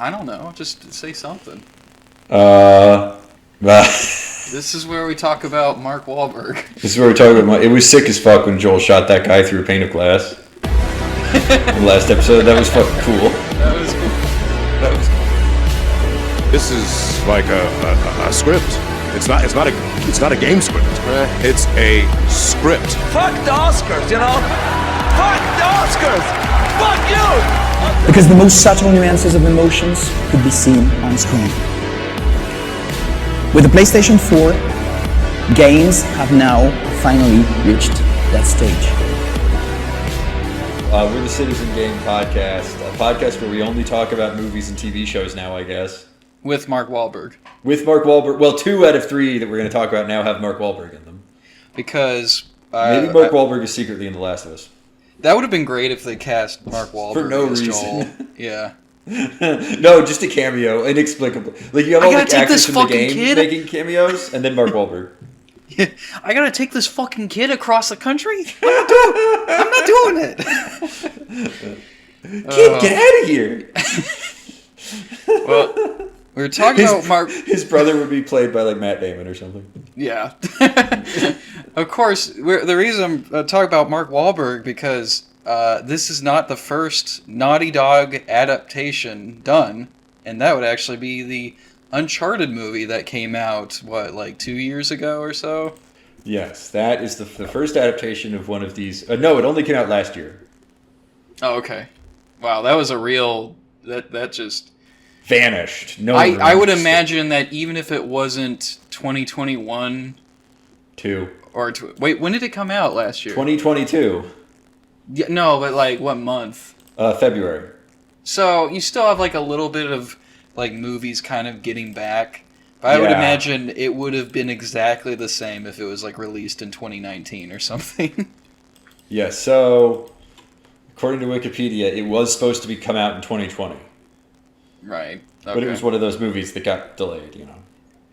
I don't know. Just say something. This is where we talk about Mark Wahlberg. This is where we talk about. It was sick as fuck when Joel shot that guy through a pane of glass. In the last episode, that was fucking cool. That was cool. That was cool. This is like a script. It's not a game script. Right. It's a script. Fuck the Oscars, you know? Fuck the Oscars! Fuck you! Because the most subtle nuances of emotions could be seen on screen. With the PlayStation 4, games have now finally reached that stage. We're the Citizen Game Podcast, a podcast where we only talk about movies and TV shows now, I guess. With Mark Wahlberg. With Mark Wahlberg. Well, 2 out of 3 that we're going to talk about now have Mark Wahlberg in them. Because... maybe Mark Wahlberg is secretly in The Last of Us. That would have been great if they cast Mark Wahlberg for no as reason. Joel. Yeah. No, just a cameo, inexplicably. Like you have all the actors from the game making cameos, and then Mark Wahlberg. Yeah, I gotta take this fucking kid across the country. I'm not doing it. Kid, get out of here. Well, we were talking about Mark. His brother would be played by like Matt Damon or something. Yeah. Of course, the reason I'm talking about Mark Wahlberg because this is not the first Naughty Dog adaptation done, and that would actually be the Uncharted movie that came out, like 2 years ago or so? Yes, that is the first adaptation of one of these. No, it only came out last year. Oh, okay. Wow, that was a real... That just... vanished. No, I would imagine that even if it wasn't 2021... Wait, when did it come out last year? 2022. Yeah, no, but like what month? February. So you still have like a little bit of like movies kind of getting back. But I would imagine it would have been exactly the same if it was like released in 2019 or something. Yeah, so according to Wikipedia, it was supposed to come out in 2020. Right. Okay. But it was one of those movies that got delayed, you know.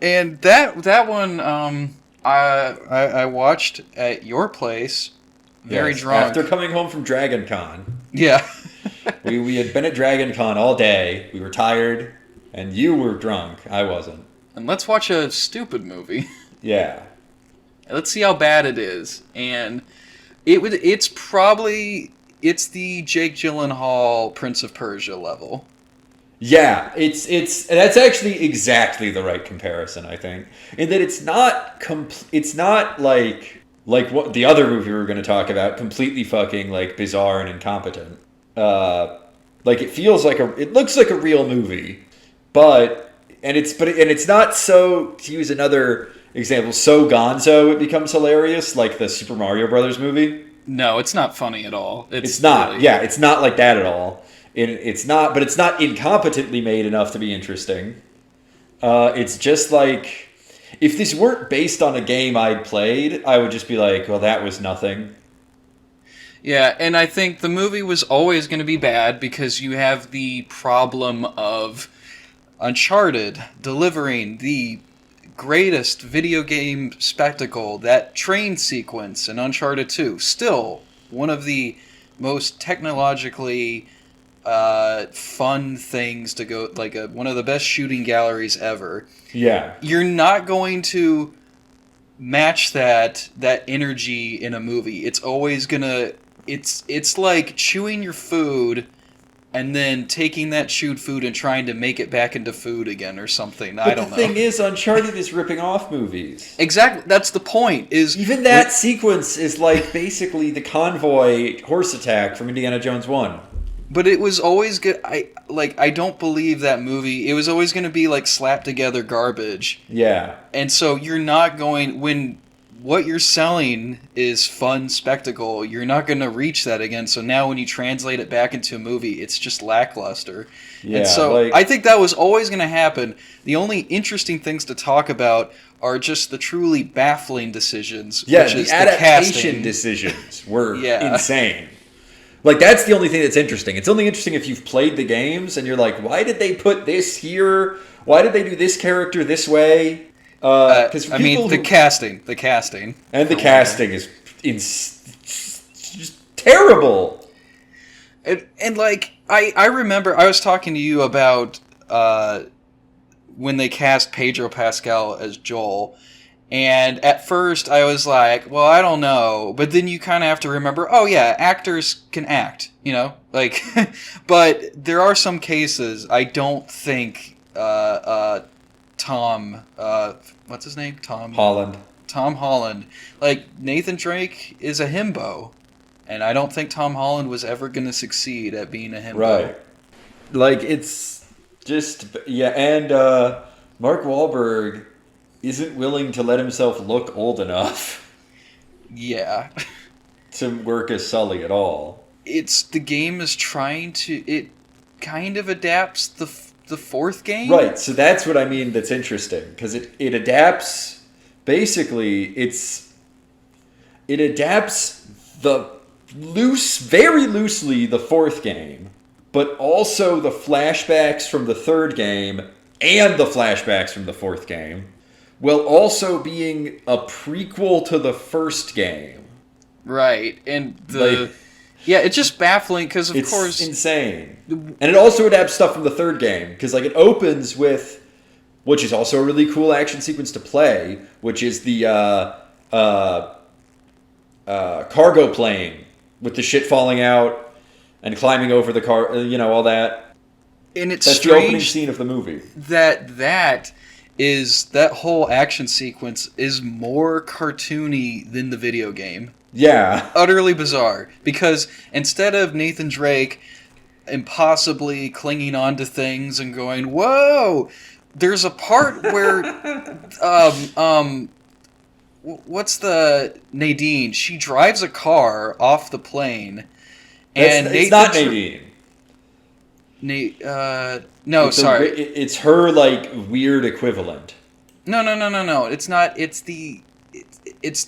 And that one I watched at your place. Very drunk. After coming home from Dragon Con. Yeah. we had been at Dragon Con all day. We were tired. And you were drunk. I wasn't. And let's watch a stupid movie. Yeah. Let's see how bad it is. And it's the Jake Gyllenhaal Prince of Persia level. Yeah, that's actually exactly the right comparison, I think. In that it's not like what the other movie we were going to talk about, completely fucking like bizarre and incompetent. Like it looks like a real movie, but it's not so, to use another example, so gonzo it becomes hilarious like the Super Mario Brothers movie. No, it's not funny at all. It's not. Really... Yeah, it's not like that at all. It's not incompetently made enough to be interesting. It's just like, if this weren't based on a game I'd played, I would just be like, well, that was nothing. Yeah, and I think the movie was always going to be bad because you have the problem of Uncharted delivering the greatest video game spectacle, that train sequence in Uncharted 2. Still, one of the most technologically... fun things to go, like one of the best shooting galleries ever. Yeah. You're not going to match that energy in a movie. It's always gonna, it's like chewing your food and then taking that chewed food and trying to make it back into food again or something. I don't know. But the thing is, Uncharted is ripping off movies. Exactly. That's the point. Even that sequence is like basically the convoy horse attack from Indiana Jones 1. But it was always good. I don't believe that movie. It was always going to be like slapped together garbage. Yeah. And so you're not going, when what you're selling is fun spectacle, you're not going to reach that again. So now when you translate it back into a movie, it's just lackluster. Yeah. And so I think that was always going to happen. The only interesting things to talk about are just the truly baffling decisions. Yeah, which is the adaptation decisions were insane. Like, that's the only thing that's interesting. It's only interesting if you've played the games and you're like, why did they put this here? Why did they do this character this way? The casting. And the casting is just terrible. And like, I remember I was talking to you about when they cast Pedro Pascal as Joel. And at first I was like, well, I don't know. But then you kind of have to remember, oh yeah, actors can act, you know? Like, but there are some cases I don't think Tom, what's his name? Tom Holland. Like, Nathan Drake is a himbo. And I don't think Tom Holland was ever going to succeed at being a himbo. Right. Like, it's just... Yeah, and Mark Wahlberg isn't willing to let himself look old enough. Yeah. To work as Sully at all. The game is trying to... It kind of adapts the fourth game. Right, so that's what I mean that's interesting. Because it adapts... Basically, it adapts very loosely the fourth game, but also the flashbacks from the third game and the flashbacks from the fourth game, while also being a prequel to the first game. Right, and yeah, it's just baffling because of course it's insane, and it also adapts stuff from the third game because like it opens with, which is also a really cool action sequence to play, which is the cargo plane with the shit falling out and climbing over the car, all that. And it's That's strange the opening scene of the movie. That whole action sequence is more cartoony than the video game. Yeah. Utterly bizarre. Because instead of Nathan Drake impossibly clinging onto things and going, whoa, there's a part where what's the Nadine? She drives a car off the plane, and it's not Nadine. No, sorry. It's her like weird equivalent. No. It's not. It's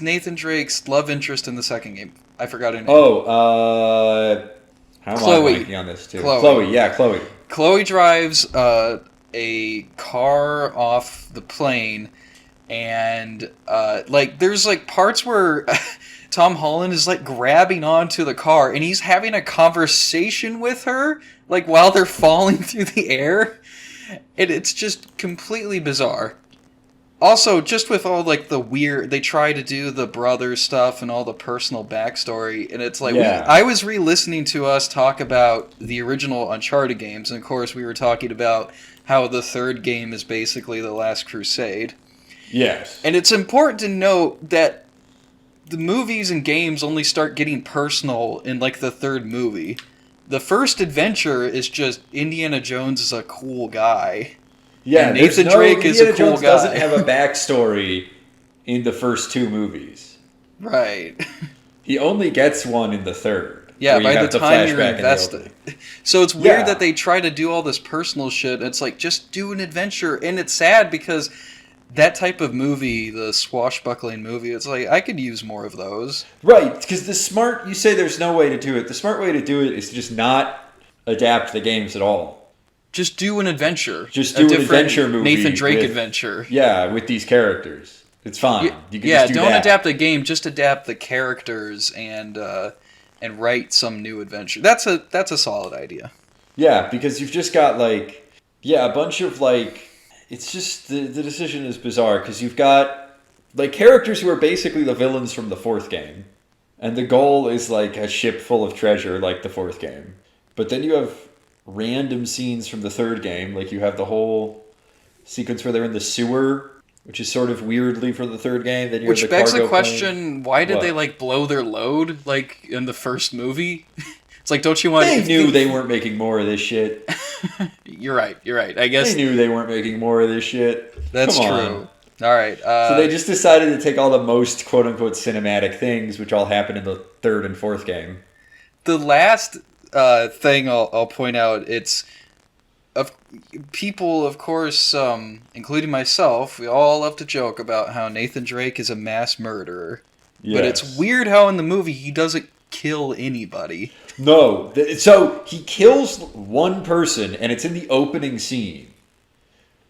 Nathan Drake's love interest in the second game. I forgot her name. How am Chloe. I blanking on this too? Chloe. Chloe. Chloe drives a car off the plane, and there's like parts where Tom Holland is like grabbing onto the car and he's having a conversation with her like while they're falling through the air, and it's just completely bizarre. Also, just with all like the weird, they try to do the brother stuff and all the personal backstory, and it's like I was re-listening to us talk about the original Uncharted games, and of course we were talking about how the third game is basically the Last Crusade. Yes. And it's important to note that the movies and games only start getting personal in like the third movie. The first adventure is just Indiana Jones is a cool guy. Yeah, and Nathan Drake is a cool Jones guy. Doesn't have a backstory in the first two movies. Right. He only gets one in the third. Yeah, by the time you're flashback invested. So it's weird that they try to do all this personal shit. It's like, just do an adventure. And it's sad because that type of movie, the swashbuckling movie, it's like, I could use more of those. Right, because you say there's no way to do it. The smart way to do it is to just not adapt the games at all. Just do an adventure. Just do an adventure movie. Nathan Drake adventure. Yeah, with these characters. It's fine. You can yeah, just don't that. adapt the game. Just adapt the characters and write some new adventure. That's a solid idea. Yeah, because you've just got a bunch of it's just the decision is bizarre because you've got characters who are basically the villains from the fourth game, and the goal is a ship full of treasure like the fourth game. But then you have random scenes from the third game, you have the whole sequence where they're in the sewer, which is sort of weirdly for the third game. Then you which have the begs cargo the question: plane. why did they blow their load in the first movie? It's don't you want? They knew they weren't making more of this shit. You're right. I guess they knew they weren't making more of this shit. That's Come true. on. All right. So they just decided to take all the most quote unquote cinematic things, which all happen in the third and fourth game. The last thing I'll point out, it's people, of course, including myself, we all love to joke about how Nathan Drake is a mass murderer. Yes. But it's weird how in the movie he doesn't kill anybody. No. So he kills one person, and it's in the opening scene.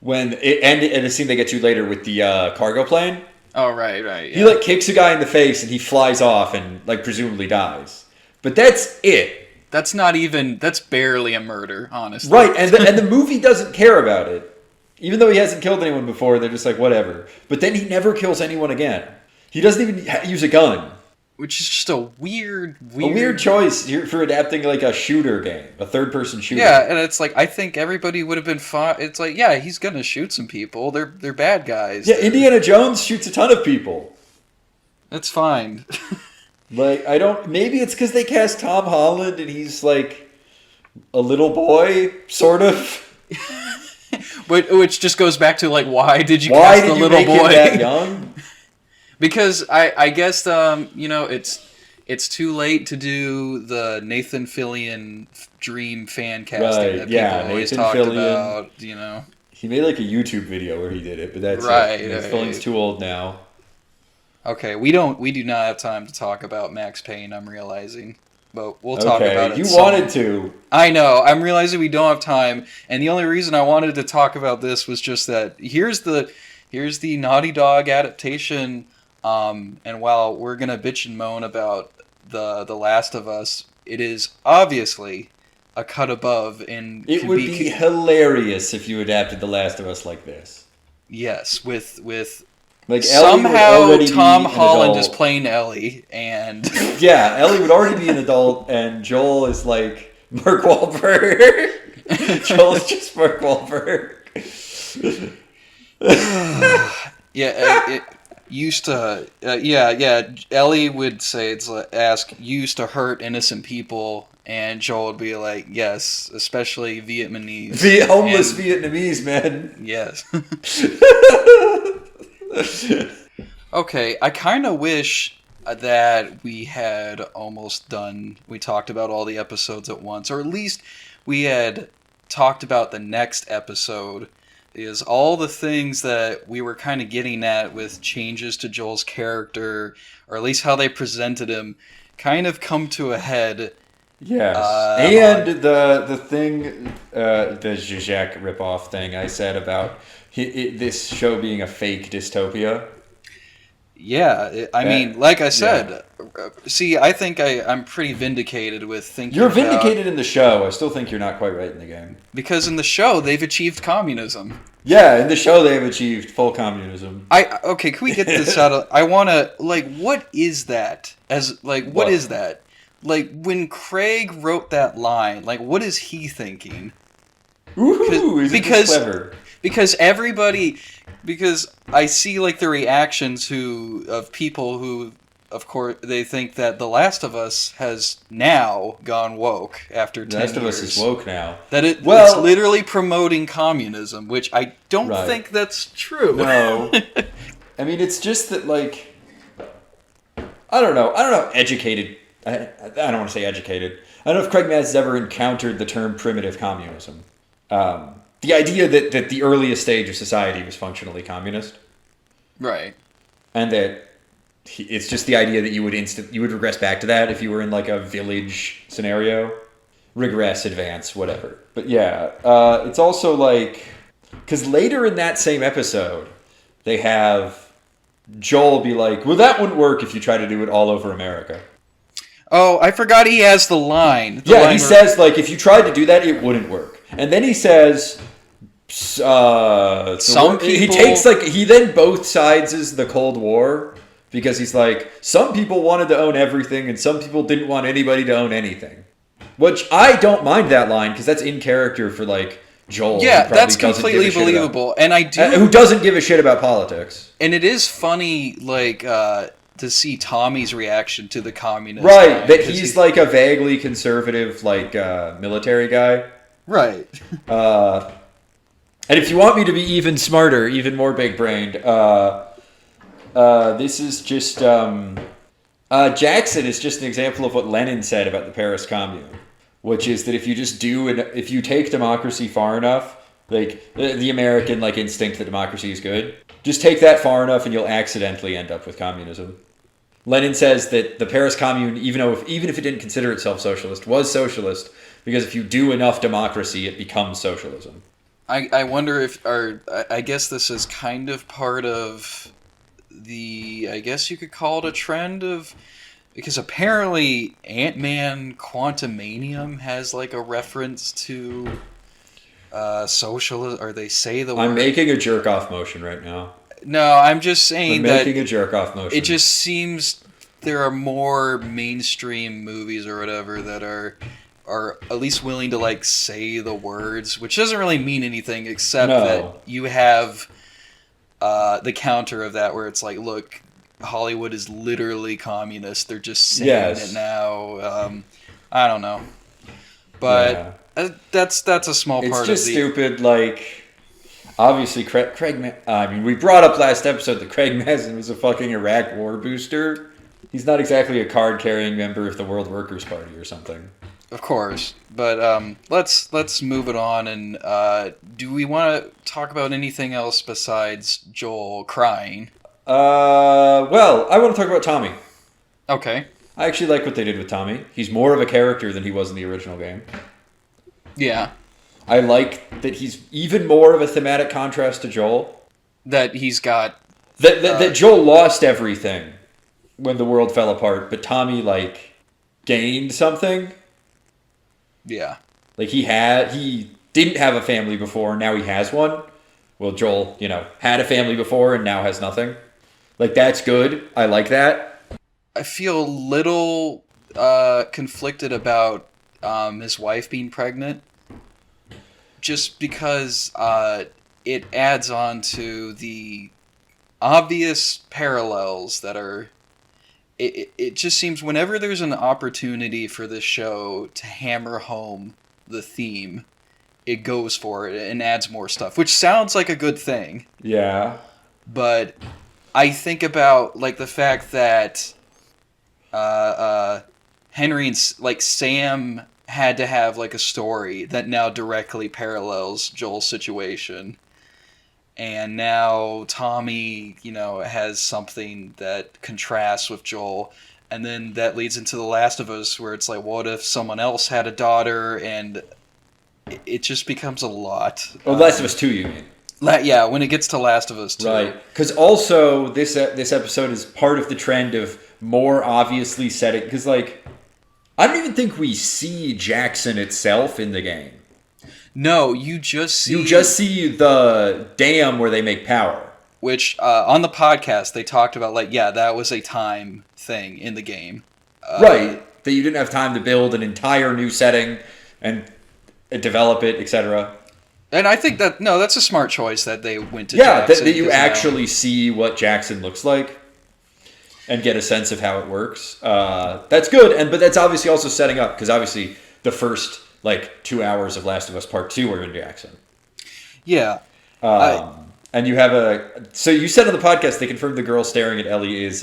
And a scene they get to later with the cargo plane. Oh, right. Yeah. He kicks a guy in the face, and he flies off and presumably dies. But that's it. That's barely a murder, honestly. Right, and the movie doesn't care about it. Even though he hasn't killed anyone before, they're just like, whatever. But then he never kills anyone again. He doesn't even use a gun. Which is just a weird choice for adapting like a shooter game, a third-person shooter. Yeah, and it's like, I think everybody would have been fine. It's like, yeah, he's gonna shoot some people. They're bad guys. Yeah, Indiana Jones shoots a ton of people. That's fine. Like, maybe it's because they cast Tom Holland and he's like a little boy, sort of. Which just goes back to like, why did you cast the little boy? Him that young? Because I guess it's too late to do the Nathan Fillion dream fan casting that people always talked about. He made like a YouTube video where he did it, but that's right. Fillion's too old now. Okay, we do not have time to talk about Max Payne. I'm realizing. But we'll talk about it. You wanted to. I know. I'm realizing we don't have time, and the only reason I wanted to talk about this was just that here's the Naughty Dog adaptation. And while we're gonna bitch and moan about the Last of Us, it is obviously a cut above, and it would be hilarious if you adapted The Last of Us like this. Yes, with like somehow Tom Holland is playing Ellie, and yeah, Ellie would already be an adult, and Joel is like Mark Wahlberg. Joel is just Mark Wahlberg. Yeah, used to. Ellie would say used to hurt innocent people, and Joel would be like, yes, especially Vietnamese, homeless Vietnamese men. Yes. Okay, I kind of wish that we had almost done. We talked about all the episodes at once, or at least we had talked about the next episode. Is all the things that we were kind of getting at with changes to Joel's character, or at least how they presented him, kind of come to a head. Yes, and the thing, the Zizek ripoff thing I said about this show being a fake dystopia. Yeah, I mean, like I said, see, I think I'm pretty vindicated with thinking. You're vindicated in the show. I still think you're not quite right in the game. Because in the show, they've achieved communism. Yeah, in the show, they've achieved full communism. Okay, can we get this out of... I want to... Like, what is that? What is that? Like, when Craig wrote that line, like, what is he thinking? Ooh, is it just clever? Because everybody... Because I see, like, the reactions of people who, of course, they think that The Last of Us has now gone woke after 10 years. The Last of Us is woke now. That it's literally promoting communism, which I don't think that's true. No. I mean, it's just that, like... I don't know. Educated. I don't want to say educated. I don't know if Craig Mazz has ever encountered the term primitive communism. The idea that the earliest stage of society was functionally communist. Right. And that it's just the idea that you would regress back to that if you were in like a village scenario. Regress, advance, whatever. But yeah, it's also like... Because later in that same episode, they have Joel be like, well, that wouldn't work if you try to do it all over America. Oh, I forgot he has the line. He says, like, if you tried to do that, it wouldn't work. And then he says... some people... He then both sides is the Cold War, because he's like, some people wanted to own everything and some people didn't want anybody to own anything. Which I don't mind that line, because that's in character for like Joel. Yeah, that's completely believable. And I do... who doesn't give a shit about politics. And it is funny, like, to see Tommy's reaction to the communist right, line, that he's like a vaguely conservative, like, military guy. Right. And if you want me to be even smarter, even more big-brained, this is just... Jackson is just an example of what Lenin said about the Paris Commune, which is that if you take democracy far enough, like the American like instinct that democracy is good, just take that far enough and you'll accidentally end up with communism. Lenin says that the Paris Commune, even if it didn't consider itself socialist, was socialist because if you do enough democracy, it becomes socialism. I wonder if, I guess this is kind of part of the, I guess you could call it a trend of Because apparently Ant-Man Quantumanium has like a reference to socialism, or they say the word. I'm making a jerk off motion right now. No, I'm just saying I'm that making a jerk off motion. it just seems there are more mainstream movies or whatever that are at least willing to like say the words, which doesn't really mean anything except that you have the counter of that where it's like, look, Hollywood is literally communist. They're just saying it now. I don't know, but that's a small part of the. It's just stupid. Like, obviously, I mean, we brought up last episode that Craig Mazin was a fucking Iraq war booster. He's not exactly a card-carrying member of the World Workers' Party or something. Of course, but let's move it on. And do we want to talk about anything else besides Joel crying? Well, I want to talk about Tommy. Okay. I actually like what they did with Tommy. He's more of a character than he was in the original game. Yeah. I like that he's even more of a thematic contrast to Joel. That he's got... That Joel lost everything when the world fell apart, but Tommy, like, gained something. Yeah. Like, he didn't have a family before, now he has one. Well, Joel, had a family before and now has nothing. Like, that's good. I like that. I feel a little conflicted about his wife being pregnant. Just because it adds on to the obvious parallels that are... It just seems whenever there's an opportunity for this show to hammer home the theme, it goes for it and adds more stuff, which sounds like a good thing. Yeah. But I think about like the fact that Henry and like Sam had to have like a story that now directly parallels Joel's situation. And now Tommy, has something that contrasts with Joel. And then that leads into The Last of Us, where it's like, what if someone else had a daughter? And it just becomes a lot. Oh, Last of Us 2, you mean? Yeah, when it gets to Last of Us 2. Right. Because also, this episode is part of the trend of more obviously setting... Because, like, I don't even think we see Jackson itself in the game. No, you just see the dam where they make power. Which, on the podcast, they talked about, like, yeah, that was a time thing in the game. Right. That you didn't have time to build an entire new setting and develop it, etc. And I think that's a smart choice that they went to Jackson. That you actually see what Jackson looks like and get a sense of how it works. That's good, but that's obviously also setting up, because obviously the first... 2 hours of Last of Us Part 2 were in Jackson. Yeah. And you have so you said on the podcast they confirmed the girl staring at Ellie is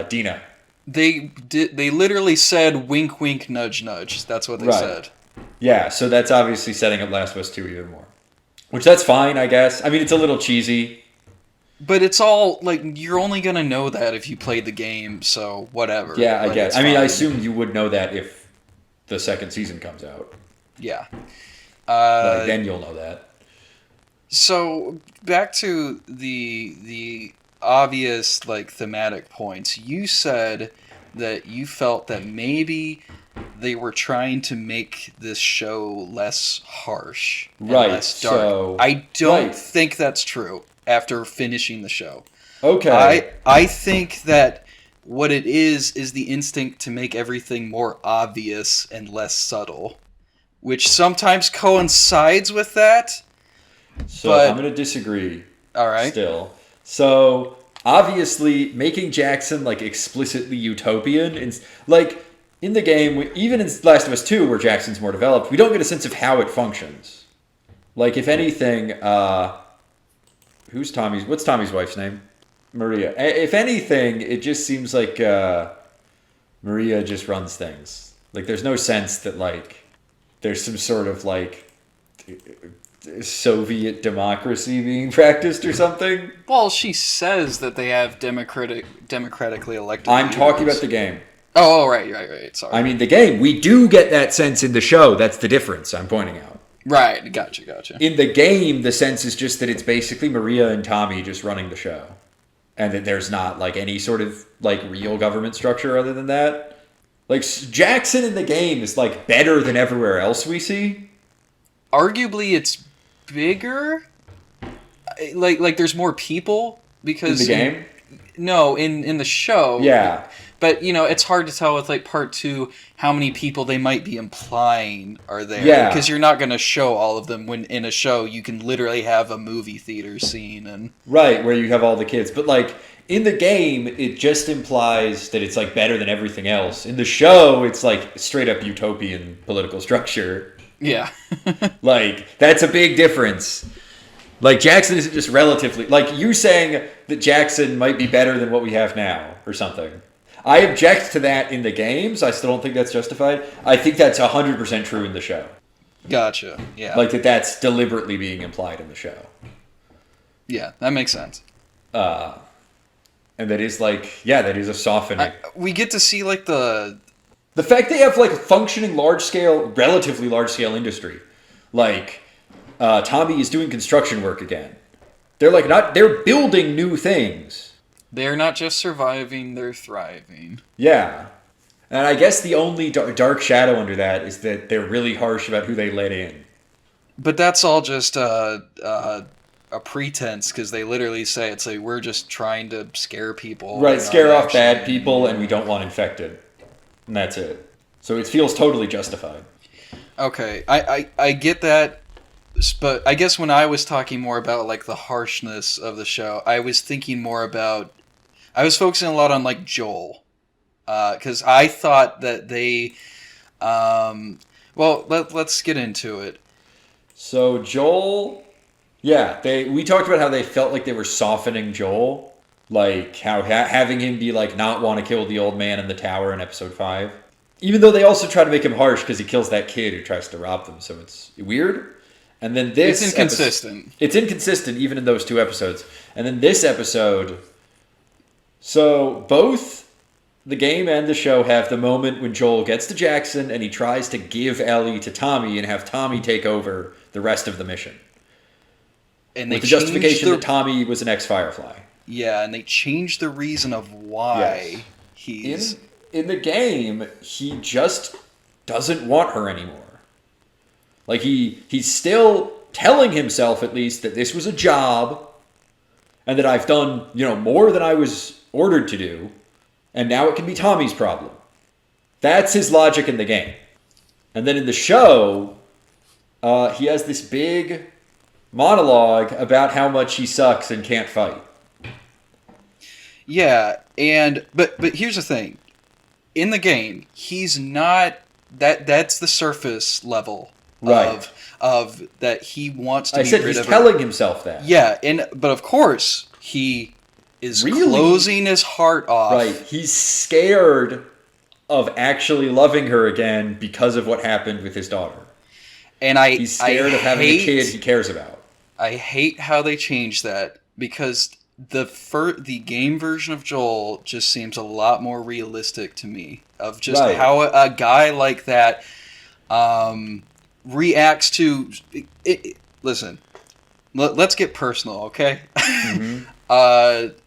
Dina. They literally said wink wink nudge nudge. That's what they said. Yeah, so that's obviously setting up Last of Us 2 even more. Which that's fine, I guess. I mean, it's a little cheesy. But it's all, like, you're only going to know that if you played the game, so whatever. Yeah, I guess. I mean, I assume you would know that if the second season comes out. Yeah. Then you'll know that. So, back to the obvious, like, thematic points. You said that you felt that maybe they were trying to make this show less harsh and less dark. So, I don't think that's true after finishing the show. Okay. I think that what it is the instinct to make everything more obvious and less subtle, which sometimes coincides with that. So but, I'm going to disagree. All right. Still. So obviously making Jackson like explicitly utopian, and like in the game, even in Last of Us 2 where Jackson's more developed, we don't get a sense of how it functions. Like if anything, what's Tommy's wife's name? Maria. If anything, it just seems like Maria just runs things. Like there's no sense that like there's some sort of like Soviet democracy being practiced or something. Well, she says that they have democratically elected I'm leaders. talking about the game. Oh, right. Sorry. I mean, the game, we do get that sense in the show. That's the difference I'm pointing out. Right, gotcha. In the game, the sense is just that it's basically Maria and Tommy just running the show. And that there's not like any sort of like real government structure other than that. Like, Jackson in the game is, like, better than everywhere else we see. Arguably, it's bigger. Like there's more people because In the game? No, in the show. Yeah. But, you know, it's hard to tell with, like, part 2 how many people they might be implying are there. Yeah. Because you're not going to show all of them when in a show you can literally have a movie theater scene. And Right, where you have all the kids. But, like, in the game, it just implies that it's, like, better than everything else. In the show, it's, like, straight up utopian political structure. yeah. Like, that's a big difference. Like, Jackson isn't just relatively... Like, you saying that Jackson might be better than what we have now, or something. I object to that in the games. I still don't think that's justified. I think that's 100% true in the show. Gotcha. Yeah. Like, that's deliberately being implied in the show. Yeah, that makes sense. And that is, like... Yeah, that is a softening. We get to see, like, the fact they have, like, a functioning large-scale... Relatively large-scale industry. Like... Tommy is doing construction work again. They're like they're building new things. They're not just surviving, they're thriving. Yeah. And I guess the only dark shadow under that is that they're really harsh about who they let in. But that's all just a pretense, because they literally say it's like, we're just trying to scare people. Right, scare off bad people, and we don't want infected. And that's it. So it feels totally justified. Okay, I get that. But I guess when I was talking more about, like, the harshness of the show, I was thinking more about... I was focusing a lot on, like, Joel. Because I thought that they... well, let's get into it. So Joel... Yeah, we talked about how they felt like they were softening Joel. Like, how having him be, like, not want to kill the old man in the tower in episode 5. Even though they also try to make him harsh because he kills that kid who tries to rob them. So it's weird. And then this... It's inconsistent. It's inconsistent even in those 2 episodes. And then this episode... So both the game and the show have the moment when Joel gets to Jackson and he tries to give Ellie to Tommy and have Tommy take over the rest of the mission. And they with the justification the... that Tommy was an ex-Firefly. Yeah, and they changed the reason of why he's... In the game, he just doesn't want her anymore. Like, he's still telling himself, at least, that this was a job and that I've done, more than I was ordered to do, and now it can be Tommy's problem. That's his logic in the game. And then in the show, he has this big monologue about how much he sucks and can't fight. Yeah, but here's the thing. In the game, he's not... That's the surface level. Right. Of that he wants to be rid of. I said he's telling himself that. Yeah, but of course he is closing his heart off. Right. He's scared of actually loving her again because of what happened with his daughter. And he's scared of having a kid he cares about. I hate how they changed that, because the game version of Joel just seems a lot more realistic to me, of just how a guy like that reacts to it. Listen, let's get personal, okay? Mm-hmm.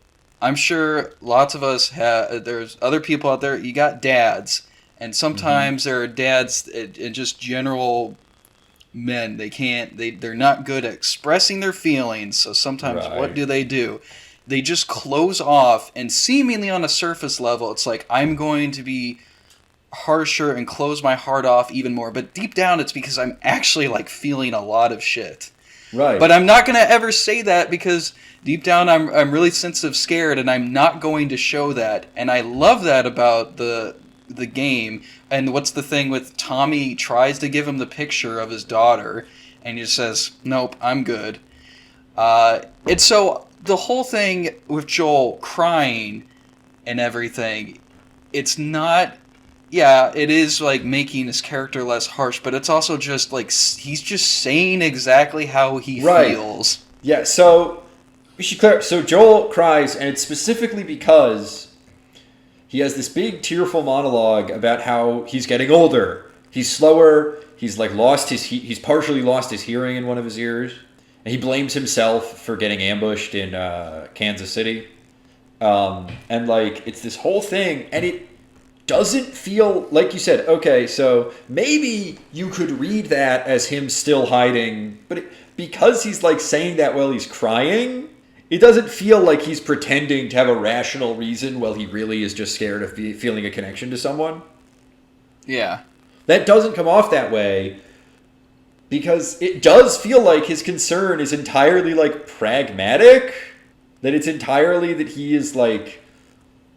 I'm sure lots of us have. There's other people out there. You got dads, and sometimes there are dads and just general men. They're not good at expressing their feelings. So sometimes what do? They just close off, and seemingly on a surface level, it's like, I'm going to be harsher and close my heart off even more, but deep down it's because I'm actually, like, feeling a lot of shit. Right. But I'm not going to ever say that, because deep down I'm really sensitive, scared, and I'm not going to show that. And I love that about the game. And what's the thing with Tommy tries to give him the picture of his daughter, and he just says, nope, I'm good. And so the whole thing with Joel crying and everything, it's not... Yeah, it is, like, making his character less harsh, but it's also just, like, he's just saying exactly how he feels. Yeah, so we should clear. So Joel cries, and it's specifically because he has this big tearful monologue about how he's getting older. He's slower. He's, like, he's partially lost his hearing in one of his ears. And he blames himself for getting ambushed in Kansas City. And, like, it's this whole thing, and doesn't feel like you said, okay, so maybe you could read that as him still hiding, but because he's like saying that while he's crying, it doesn't feel like he's pretending to have a rational reason while he really is just scared of feeling a connection to someone. Yeah. That doesn't come off that way because it does feel like his concern is entirely like pragmatic, that it's entirely that he is like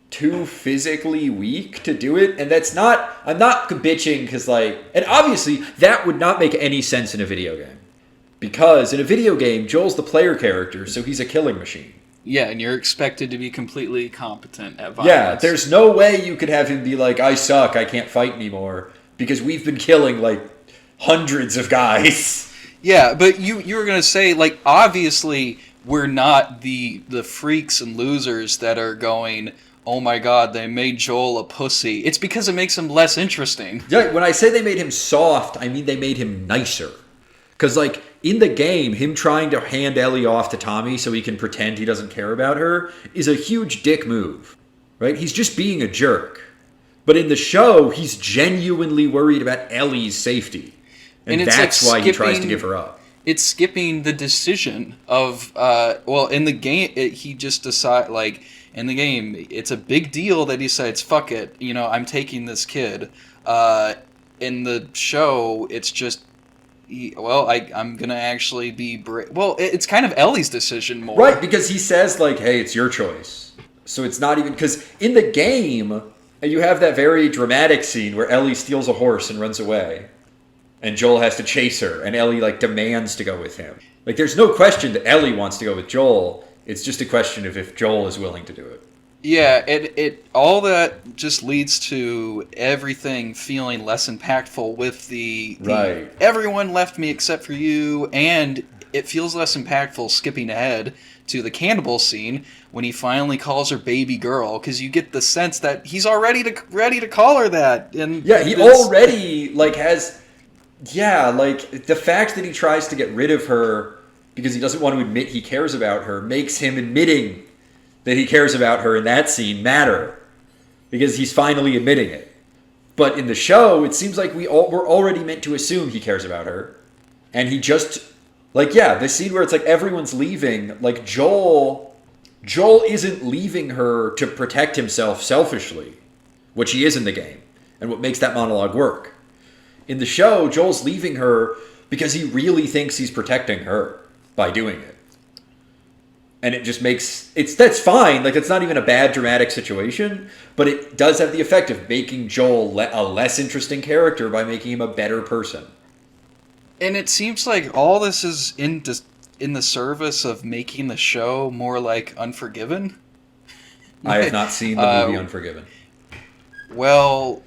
too physically weak to do it. And that's not, I'm not bitching because like, and obviously that would not make any sense in a video game. Because in a video game, Joel's the player character, so he's a killing machine. Yeah, and you're expected to be completely competent at violence. Yeah, there's no way you could have him be like, I suck, I can't fight anymore. Because we've been killing, like, hundreds of guys. Yeah, but you were going to say, like, obviously we're not the freaks and losers that are going, oh my god, they made Joel a pussy. It's because it makes him less interesting. Yeah, when I say they made him soft, I mean they made him nicer. Because, like, in the game, him trying to hand Ellie off to Tommy so he can pretend he doesn't care about her is a huge dick move, right? He's just being a jerk. But in the show, he's genuinely worried about Ellie's safety. And that's like why he tries to give her up. It's skipping the decision of, in the game, he just decides, like, in the game, it's a big deal that he decides, fuck it, you know, I'm taking this kid. In the show, it's just, I'm going to actually be... it's kind of Ellie's decision more. Right, because he says, like, hey, it's your choice. So it's not even... Because in the game, you have that very dramatic scene where Ellie steals a horse and runs away. And Joel has to chase her, and Ellie, like, demands to go with him. Like, there's no question that Ellie wants to go with Joel. It's just a question of if Joel is willing to do it. Yeah, it all that just leads to everything feeling less impactful with the right. Everyone left me except for you, and it feels less impactful skipping ahead to the cannibal scene when he finally calls her baby girl, because you get the sense that he's already ready to call her that. And yeah, he already like has, yeah, like the fact that he tries to get rid of her because he doesn't want to admit he cares about her makes him admitting that he cares about her in that scene matter, because he's finally admitting it. But in the show, it seems like we're already meant to assume he cares about her, and he just, like, yeah, the scene where it's like everyone's leaving, like Joel isn't leaving her to protect himself selfishly, which he is in the game, and what makes that monologue work. In the show, Joel's leaving her because he really thinks he's protecting her by doing it. And it just makes that's fine. Like, it's not even a bad dramatic situation, but it does have the effect of making Joel a less interesting character by making him a better person. And it seems like all this is in the service of making the show more like Unforgiven. I have not seen the movie Unforgiven. Well,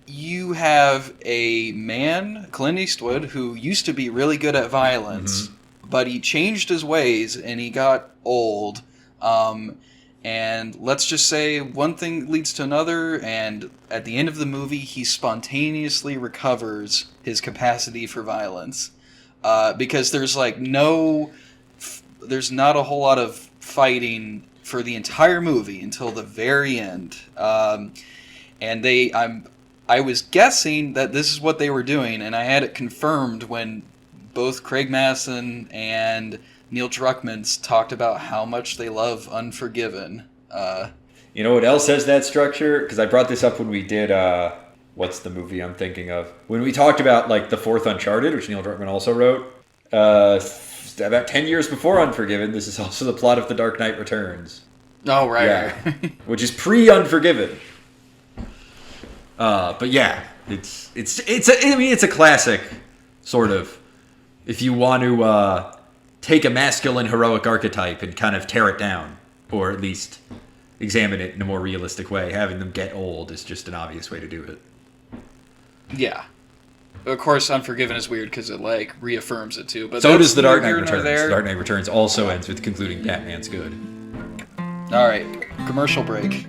you have a man, Clint Eastwood, who used to be really good at violence, but he changed his ways and he got old. And let's just say one thing leads to another, and at the end of the movie, he spontaneously recovers his capacity for violence. Because there's not a whole lot of fighting for the entire movie until the very end. And I was guessing that this is what they were doing, and I had it confirmed when both Craig Masson and Neil Druckmann talked about how much they love Unforgiven. You know what else has that structure? Because I brought this up when we did, what's the movie I'm thinking of? When we talked about, like, the fourth Uncharted, which Neil Druckmann also wrote. About 10 years before Unforgiven, this is also the plot of The Dark Knight Returns. Oh, right. Yeah. Which is pre-Unforgiven. But yeah, it's a classic, sort of. If you want to take a masculine heroic archetype and kind of tear it down, or at least examine it in a more realistic way, having them get old is just an obvious way to do it. Yeah. Of course, Unforgiven is weird because it, like, reaffirms it too. But so does The Dark Knight neither Returns. here nor there. The Dark Knight Returns also ends with concluding Batman's good. All right, commercial break.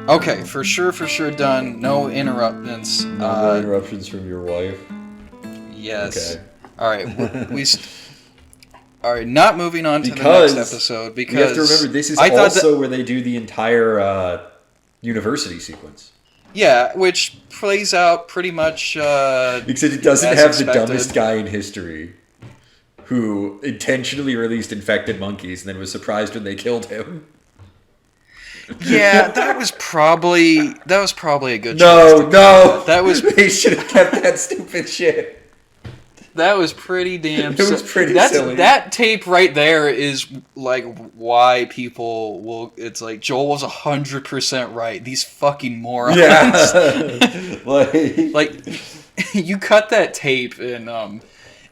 Okay, for sure, done. No interruptions. No interruptions from your wife. Yes. Okay. All right. All right. Not moving on to the next episode because you have to remember this is also where they do the entire university sequence. Yeah, which plays out pretty much. Except it doesn't have the dumbest guy in history, who intentionally released infected monkeys and then was surprised when they killed him. Yeah, that was probably a good choice. No. That was they should have kept that stupid shit. That was pretty damn. It was pretty silly. That tape right there is like why people will. It's like Joel was 100% right. These fucking morons. Yeah. like you cut that tape and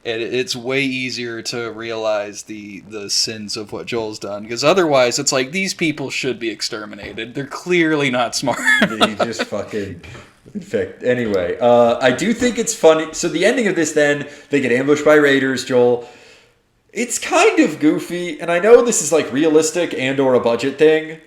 it's way easier to realize the sins of what Joel's done, because otherwise it's like these people should be exterminated. They're clearly not smart. They just fucking infect. Anyway, I do think it's funny. So the ending of this, then they get ambushed by raiders. Joel. It's kind of goofy, and I know this is like realistic and or a budget thing,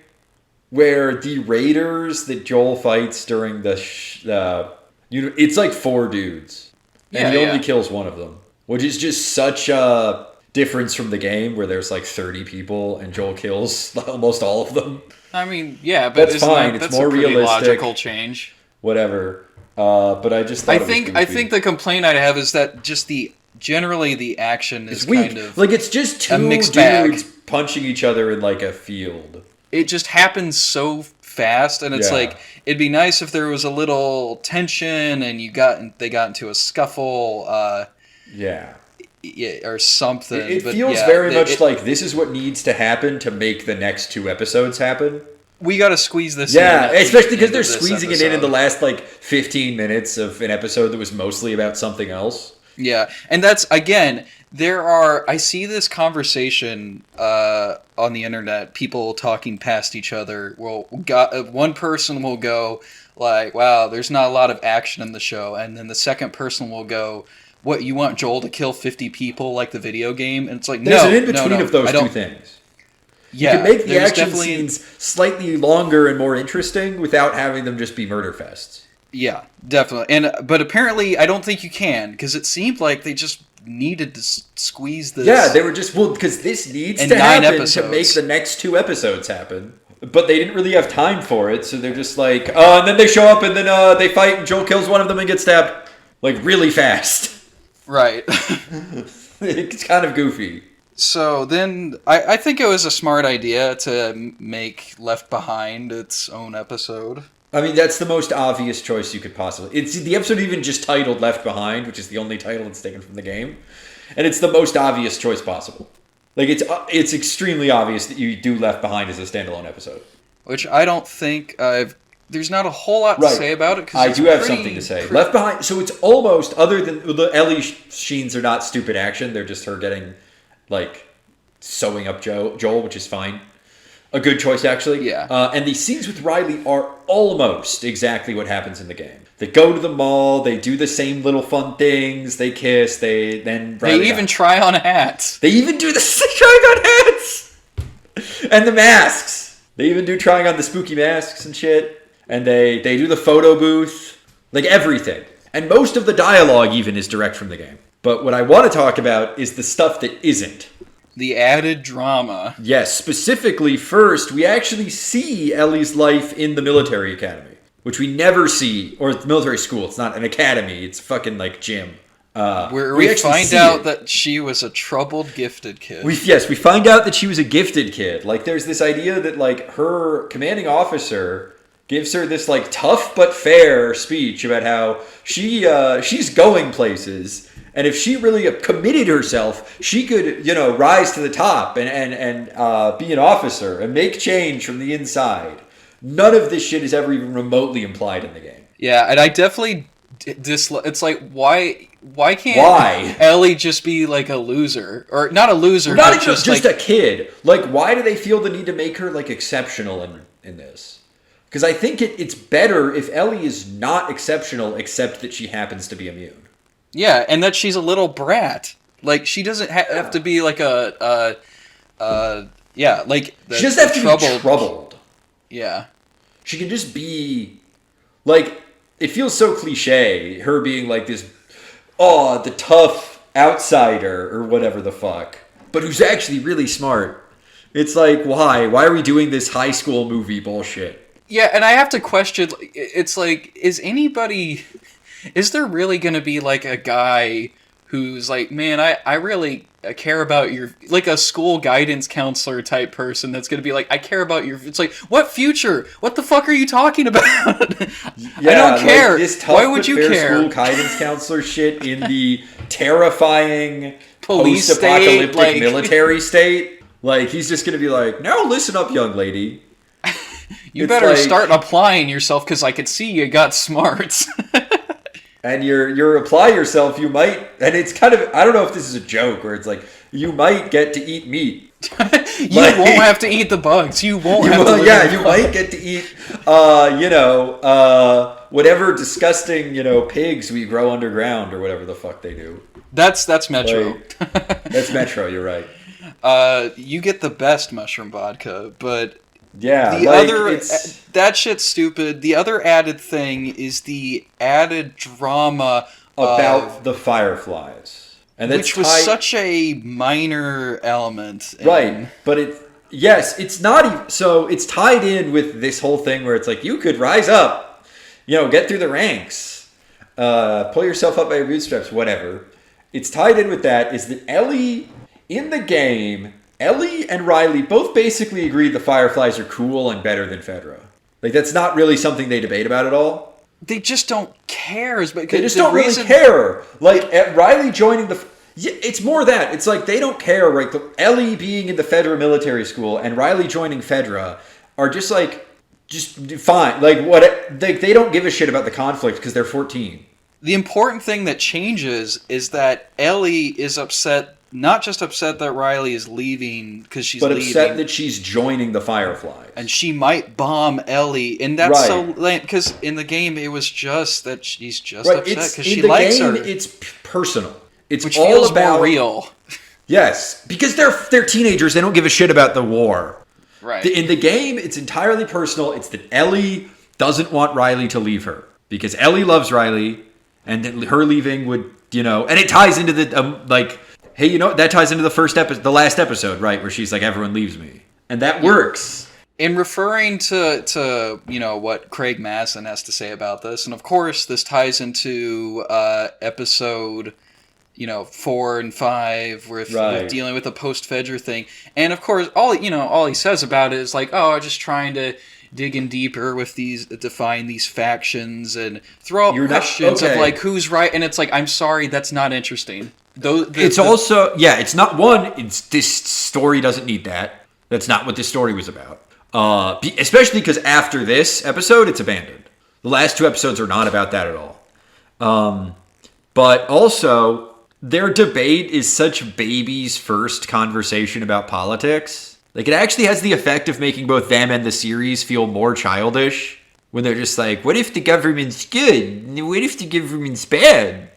where the raiders that Joel fights during it's like 4 dudes, and he only kills one of them. Which is just such a difference from the game where there's like 30 people and Joel kills almost all of them. I mean, yeah, but that's fine. It's more realistic. Logical change. Whatever. But I just thought I think the complaint I have is that just generally the action is weak. Kind of like it's just 2 dudes bag. punching each other in like a field. It just happens so fast, and it's like it'd be nice if there was a little tension and they got into a scuffle. Or something. It feels very much like this is what needs to happen to make the next 2 episodes happen. We got to squeeze this in. Yeah, especially because they're squeezing it in the last like 15 minutes of an episode that was mostly about something else. Yeah, and that's, again, I see this conversation on the internet, people talking past each other. One person will go like, wow, there's not a lot of action in the show, and then the second person will go, what, you want Joel to kill 50 people like the video game? And it's like, there's an in-between of those 2 things. Yeah, you can make the action scenes slightly longer and more interesting without having them just be murder fests. Yeah, definitely. But apparently, I don't think you can, because it seemed like they just needed to squeeze this. Yeah, they were just, because this needs to happen to make the next 2 episodes happen. But they didn't really have time for it, so they're just like, and then they show up, and then they fight, and Joel kills one of them and gets stabbed, like, really fast. Right. It's kind of goofy. So then, I think it was a smart idea to make Left Behind its own episode. I mean, that's the most obvious choice you could possibly... It's the episode even just titled Left Behind, which is the only title it's taken from the game. And it's the most obvious choice possible. Like, it's extremely obvious that you do Left Behind as a standalone episode. Which I don't think there's not a whole lot to say about it. I do have something to say. Left Behind, so it's almost, other than the Ellie scenes are not stupid action, they're just her getting, like, sewing up Joel, which is fine. A good choice, actually. Yeah. And the scenes with Riley are almost exactly what happens in the game. They go to the mall, they do the same little fun things, they kiss, they even try on hats. They even do the trying on hats! And the masks! They even do trying on the spooky masks and shit. And they do the photo booth. Like, everything. And most of the dialogue even is direct from the game. But what I want to talk about is the stuff that isn't. The added drama. Yes, specifically, first, we actually see Ellie's life in the military academy, which we never see, or the military school. It's not an academy, it's fucking like gym. Where we find out that she was a troubled, gifted kid. We find out that she was a gifted kid. Like, there's this idea that, like, her commanding officer gives her this, like, tough but fair speech about how she's going places. And if she really committed herself, she could, rise to the top and be an officer and make change from the inside. None of this shit is ever even remotely implied in the game. Yeah, and I definitely dislike. It's like, why can't Ellie just be like a loser, or not a loser, not but even just a kid? Like, why do they feel the need to make her like exceptional in this? Because I think it's better if Ellie is not exceptional, except that she happens to be immune. Yeah, and that she's a little brat. Like, she doesn't have to be like she doesn't have to be troubled. Yeah. She can just be like, it feels so cliche, her being like this, the tough outsider or whatever the fuck, but who's actually really smart. It's like, why? Why are we doing this high school movie bullshit? Yeah, and I have to question, it's like, is there really going to be like a guy who's like, man, I really care about your, like a school guidance counselor type person that's going to be like, I care about your, it's like, what future? What the fuck are you talking about? Yeah, I don't care. Like this tough Why would you fair care? School guidance counselor shit in the terrifying Police post-apocalyptic state, like... military state. Like, he's just going to be like, now listen up, young lady. You It's better like- start applying yourself because I could see you got smarts. And you're apply yourself, you might, and it's kind of, I don't know if this is a joke, where it's like, you might get to eat meat. You won't have to eat the bugs. You won't have to. Yeah, you might get to eat, whatever disgusting, pigs we grow underground or whatever the fuck they do. That's Metro. Like, that's Metro, you're right. You get the best mushroom vodka, but Yeah, the like, other it's... that shit's stupid. The other added thing is the added drama about the Fireflies, and that's which was such a minor element. Right, but it's not even, so it's tied in with this whole thing where it's like, you could rise up, get through the ranks, pull yourself up by your bootstraps, whatever. It's tied in with that is that Ellie, in the game, Ellie and Riley both basically agree the Fireflies are cool and better than Fedra. Like, that's not really something they debate about at all. They just don't care. They just don't really care. Like, at Riley joining it's more that. It's like, they don't care, right? Ellie being in the Fedra military school and Riley joining Fedra are just fine. Like, they don't give a shit about the conflict because they're 14. The important thing that changes is that Ellie is upset, not just upset that Riley is leaving because she's leaving, but upset that she's joining the Fireflies. And she might bomb Ellie. And that's right. so lame, because in the game it was just that she's just right. upset because she in the likes game, her. It's personal. It's which all feels about more real. Yes, because they're teenagers. They don't give a shit about the war. Right. In the game, it's entirely personal. It's that Ellie doesn't want Riley to leave her because Ellie loves Riley, and that her leaving would, and it ties into the hey, that ties into the last episode, right, where she's like, everyone leaves me, and that works. In referring to what Craig Mazin has to say about this, and of course this ties into episode 4 and 5 with dealing with the post-Fedra thing. And of course, all he says about it is like, oh, I'm just trying to dig in deeper with define these factions and throw out questions of like, who's right. And it's like, I'm sorry, that's not interesting. It's not this story doesn't need that. That's not what this story was about. Especially because after this episode, it's abandoned. The last 2 episodes are not about that at all. But also, their debate is such baby's first conversation about politics. Like, it actually has the effect of making both them and the series feel more childish. When they're just like, what if the government's good? What if the government's bad?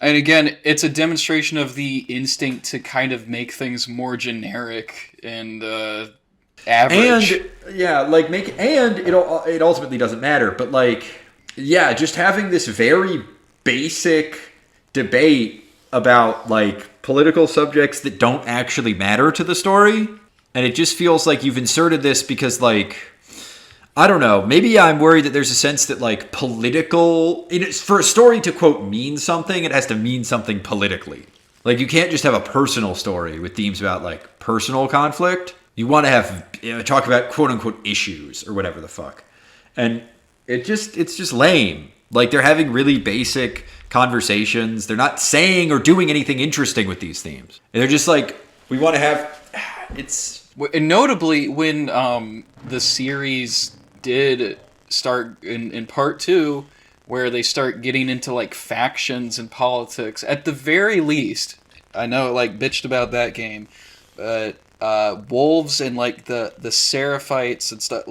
And again, it's a demonstration of the instinct to kind of make things more generic and average. And, it ultimately doesn't matter. But, just having this very basic debate about political subjects that don't actually matter to the story, and it just feels like you've inserted this because I don't know, maybe I'm worried that there's a sense that for a story to quote mean something, it has to mean something politically. Like, you can't just have a personal story with themes about personal conflict. You want to have talk about quote unquote issues or whatever the fuck, and it's just lame. Like, they're having really basic conversations. They're not saying or doing anything interesting with these themes. And they're just like, we want to have... And notably, when the series did start in part 2, where they start getting into, factions and politics, at the very least, I know, bitched about that game, but wolves and, the Seraphites and stuff,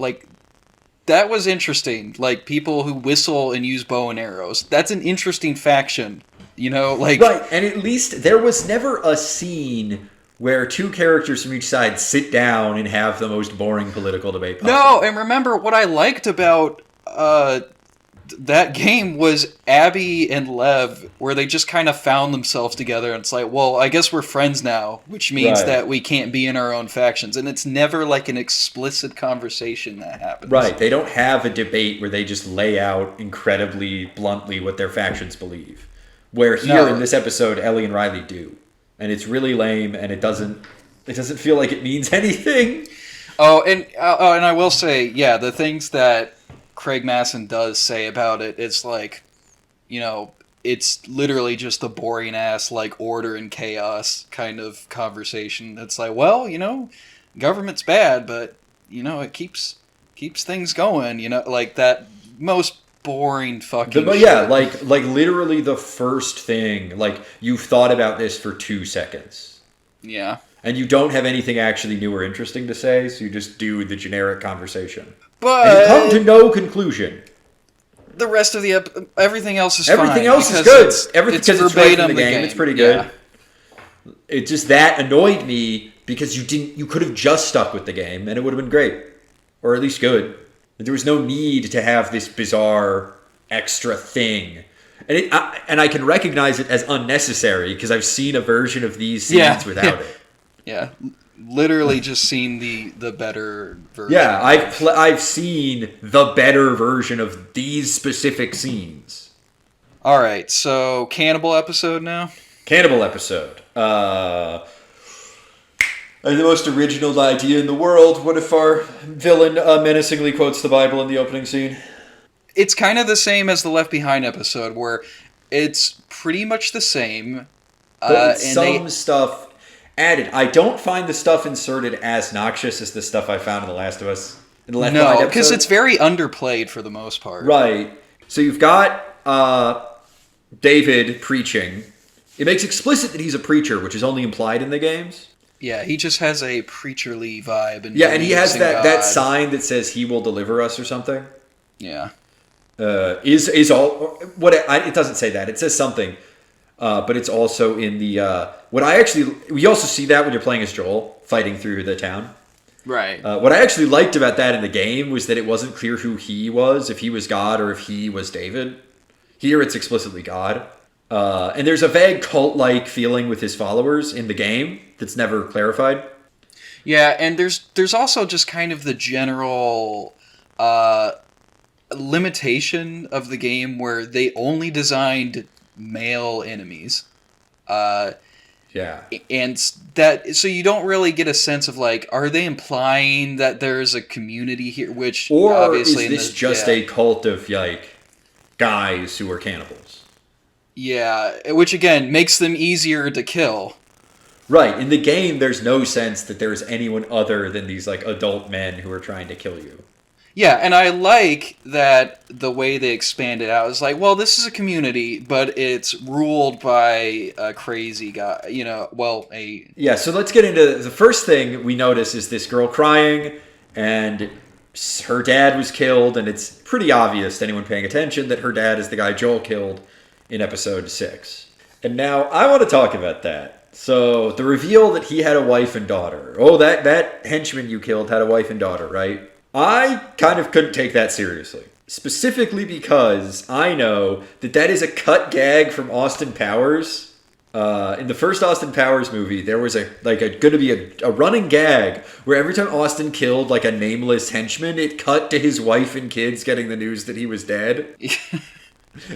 that was interesting. People who whistle and use bow and arrows. That's an interesting faction. Right, and at least there was never a scene where two characters from each side sit down and have the most boring political debate possible. No, and remember what I liked about that game was Abby and Lev, where they just kind of found themselves together, and it's like, well, I guess we're friends now, which means Right. that we can't be in our own factions, and it's never like an explicit conversation that happens. Right, they don't have a debate where they just lay out incredibly bluntly what their factions believe. Where here No. in this episode, Ellie and Riley do. And it's really lame, and it doesn't feel like it means anything. And I will say, yeah, the things that Craig Masson does say about it, it's like, you know, it's literally just a boring ass like order and chaos kind of conversation. It's like, well, you know, government's bad, but you know, it keeps things going. You know, like that most boring fucking. Yeah, shit. like literally the first thing. Like you've thought about this for 2 seconds. Yeah. And you don't have anything actually new or interesting to say, so you just do the generic conversation. But And you come to no conclusion. the rest of the everything else is Everything fine else is because good. Everything it's because it's right from verbatim the game. It's pretty good. Yeah. It just that annoyed me because you could have just stuck with the game and it would have been great, or at least good. There was no need to have this bizarre extra thing, and I can recognize it as unnecessary because I've seen a version of these scenes without it. Yeah, literally just seen the better version. Yeah, I've seen the better version of these specific scenes. All right, so cannibal episode now. Cannibal episode. The most original idea in the world. What if our villain menacingly quotes the Bible in the opening scene? It's kind of the same as the Left Behind episode, where it's pretty much the same. But with and some stuff added. I don't find the stuff inserted as noxious as the stuff I found in The Last of Us. In the Left Behind no, episode. because it's very underplayed for the most part. Right. So you've got David preaching. It makes explicit that he's a preacher, which is only implied in the games. Yeah, he just has a preacherly vibe. And Yeah, and he has believes in that God. sign that says he will deliver us or something. Yeah. Is all what it doesn't say that. It says something, but it's also in the we also see that when you're playing as Joel fighting through the town. Right. What I actually liked about that in the game was that it wasn't clear who he was, if he was God or if he was David. Here it's explicitly God. And there's a vague cult-like feeling with his followers in the game that's never clarified. Yeah, and there's also just kind of the general limitation of the game where they only designed male enemies. Yeah. And that, so you don't really get a sense of like, are they implying that there's a community here? Which Or obviously is this just a cult of like guys who are cannibals? Yeah, which again makes them easier to kill. Right. In the game, there's no sense that there's anyone other than these like adult men who are trying to kill you. Yeah, and I like that the way they expand it out is like, well, this is a community, but it's ruled by a crazy guy, you know, well, a... Yeah, so let's get into the first thing we notice is this girl crying, and her dad was killed, and it's pretty obvious to anyone paying attention that her dad is the guy Joel killed in episode 6. And now I want to talk about that. So the reveal that he had a wife and daughter. Oh, that henchman you killed had a wife and daughter, right? I kind of couldn't take that seriously. Specifically because I know that is a cut gag from Austin Powers. In the first Austin Powers movie, there was going to be a running gag where every time Austin killed like a nameless henchman, it cut to his wife and kids getting the news that he was dead.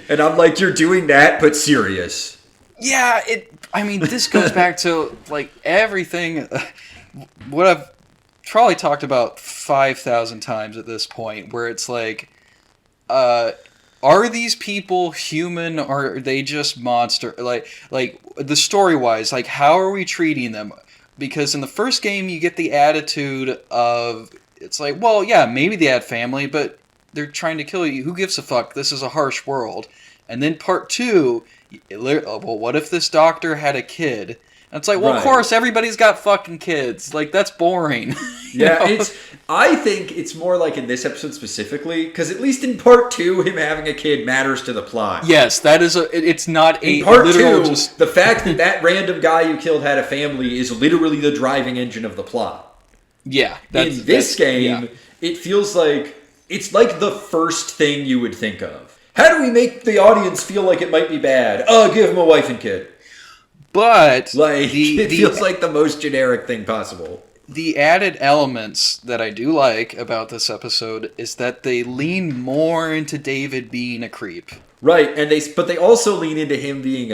And I'm like, you're doing that, but serious. Yeah, this goes back to, like, everything, what I've probably talked about 5,000 times at this point, where it's like, are these people human or are they just monster? Like the story-wise, like, how are we treating them? Because in the first game, you get the attitude of, it's like, well, yeah, maybe they had family, but they're trying to kill you. Who gives a fuck? This is a harsh world. And then part 2, well, what if this doctor had a kid? And it's like, well, of Right. course, everybody's got fucking kids. Like, that's boring. You Yeah, know? I think it's more like in this episode specifically, because at least in part 2, him having a kid matters to the plot. Yes, that is it's not a In part literal 2, just... the fact that that random guy you killed had a family is literally the driving engine of the plot. Yeah. In this game, yeah. it feels like it's like the first thing you would think of. How do we make the audience feel like it might be bad? Oh, give him a wife and kid. But Like, it feels like the most generic thing possible. the added elements that I do like about this episode is that they lean more into David being a creep. Right, and but they also lean into him being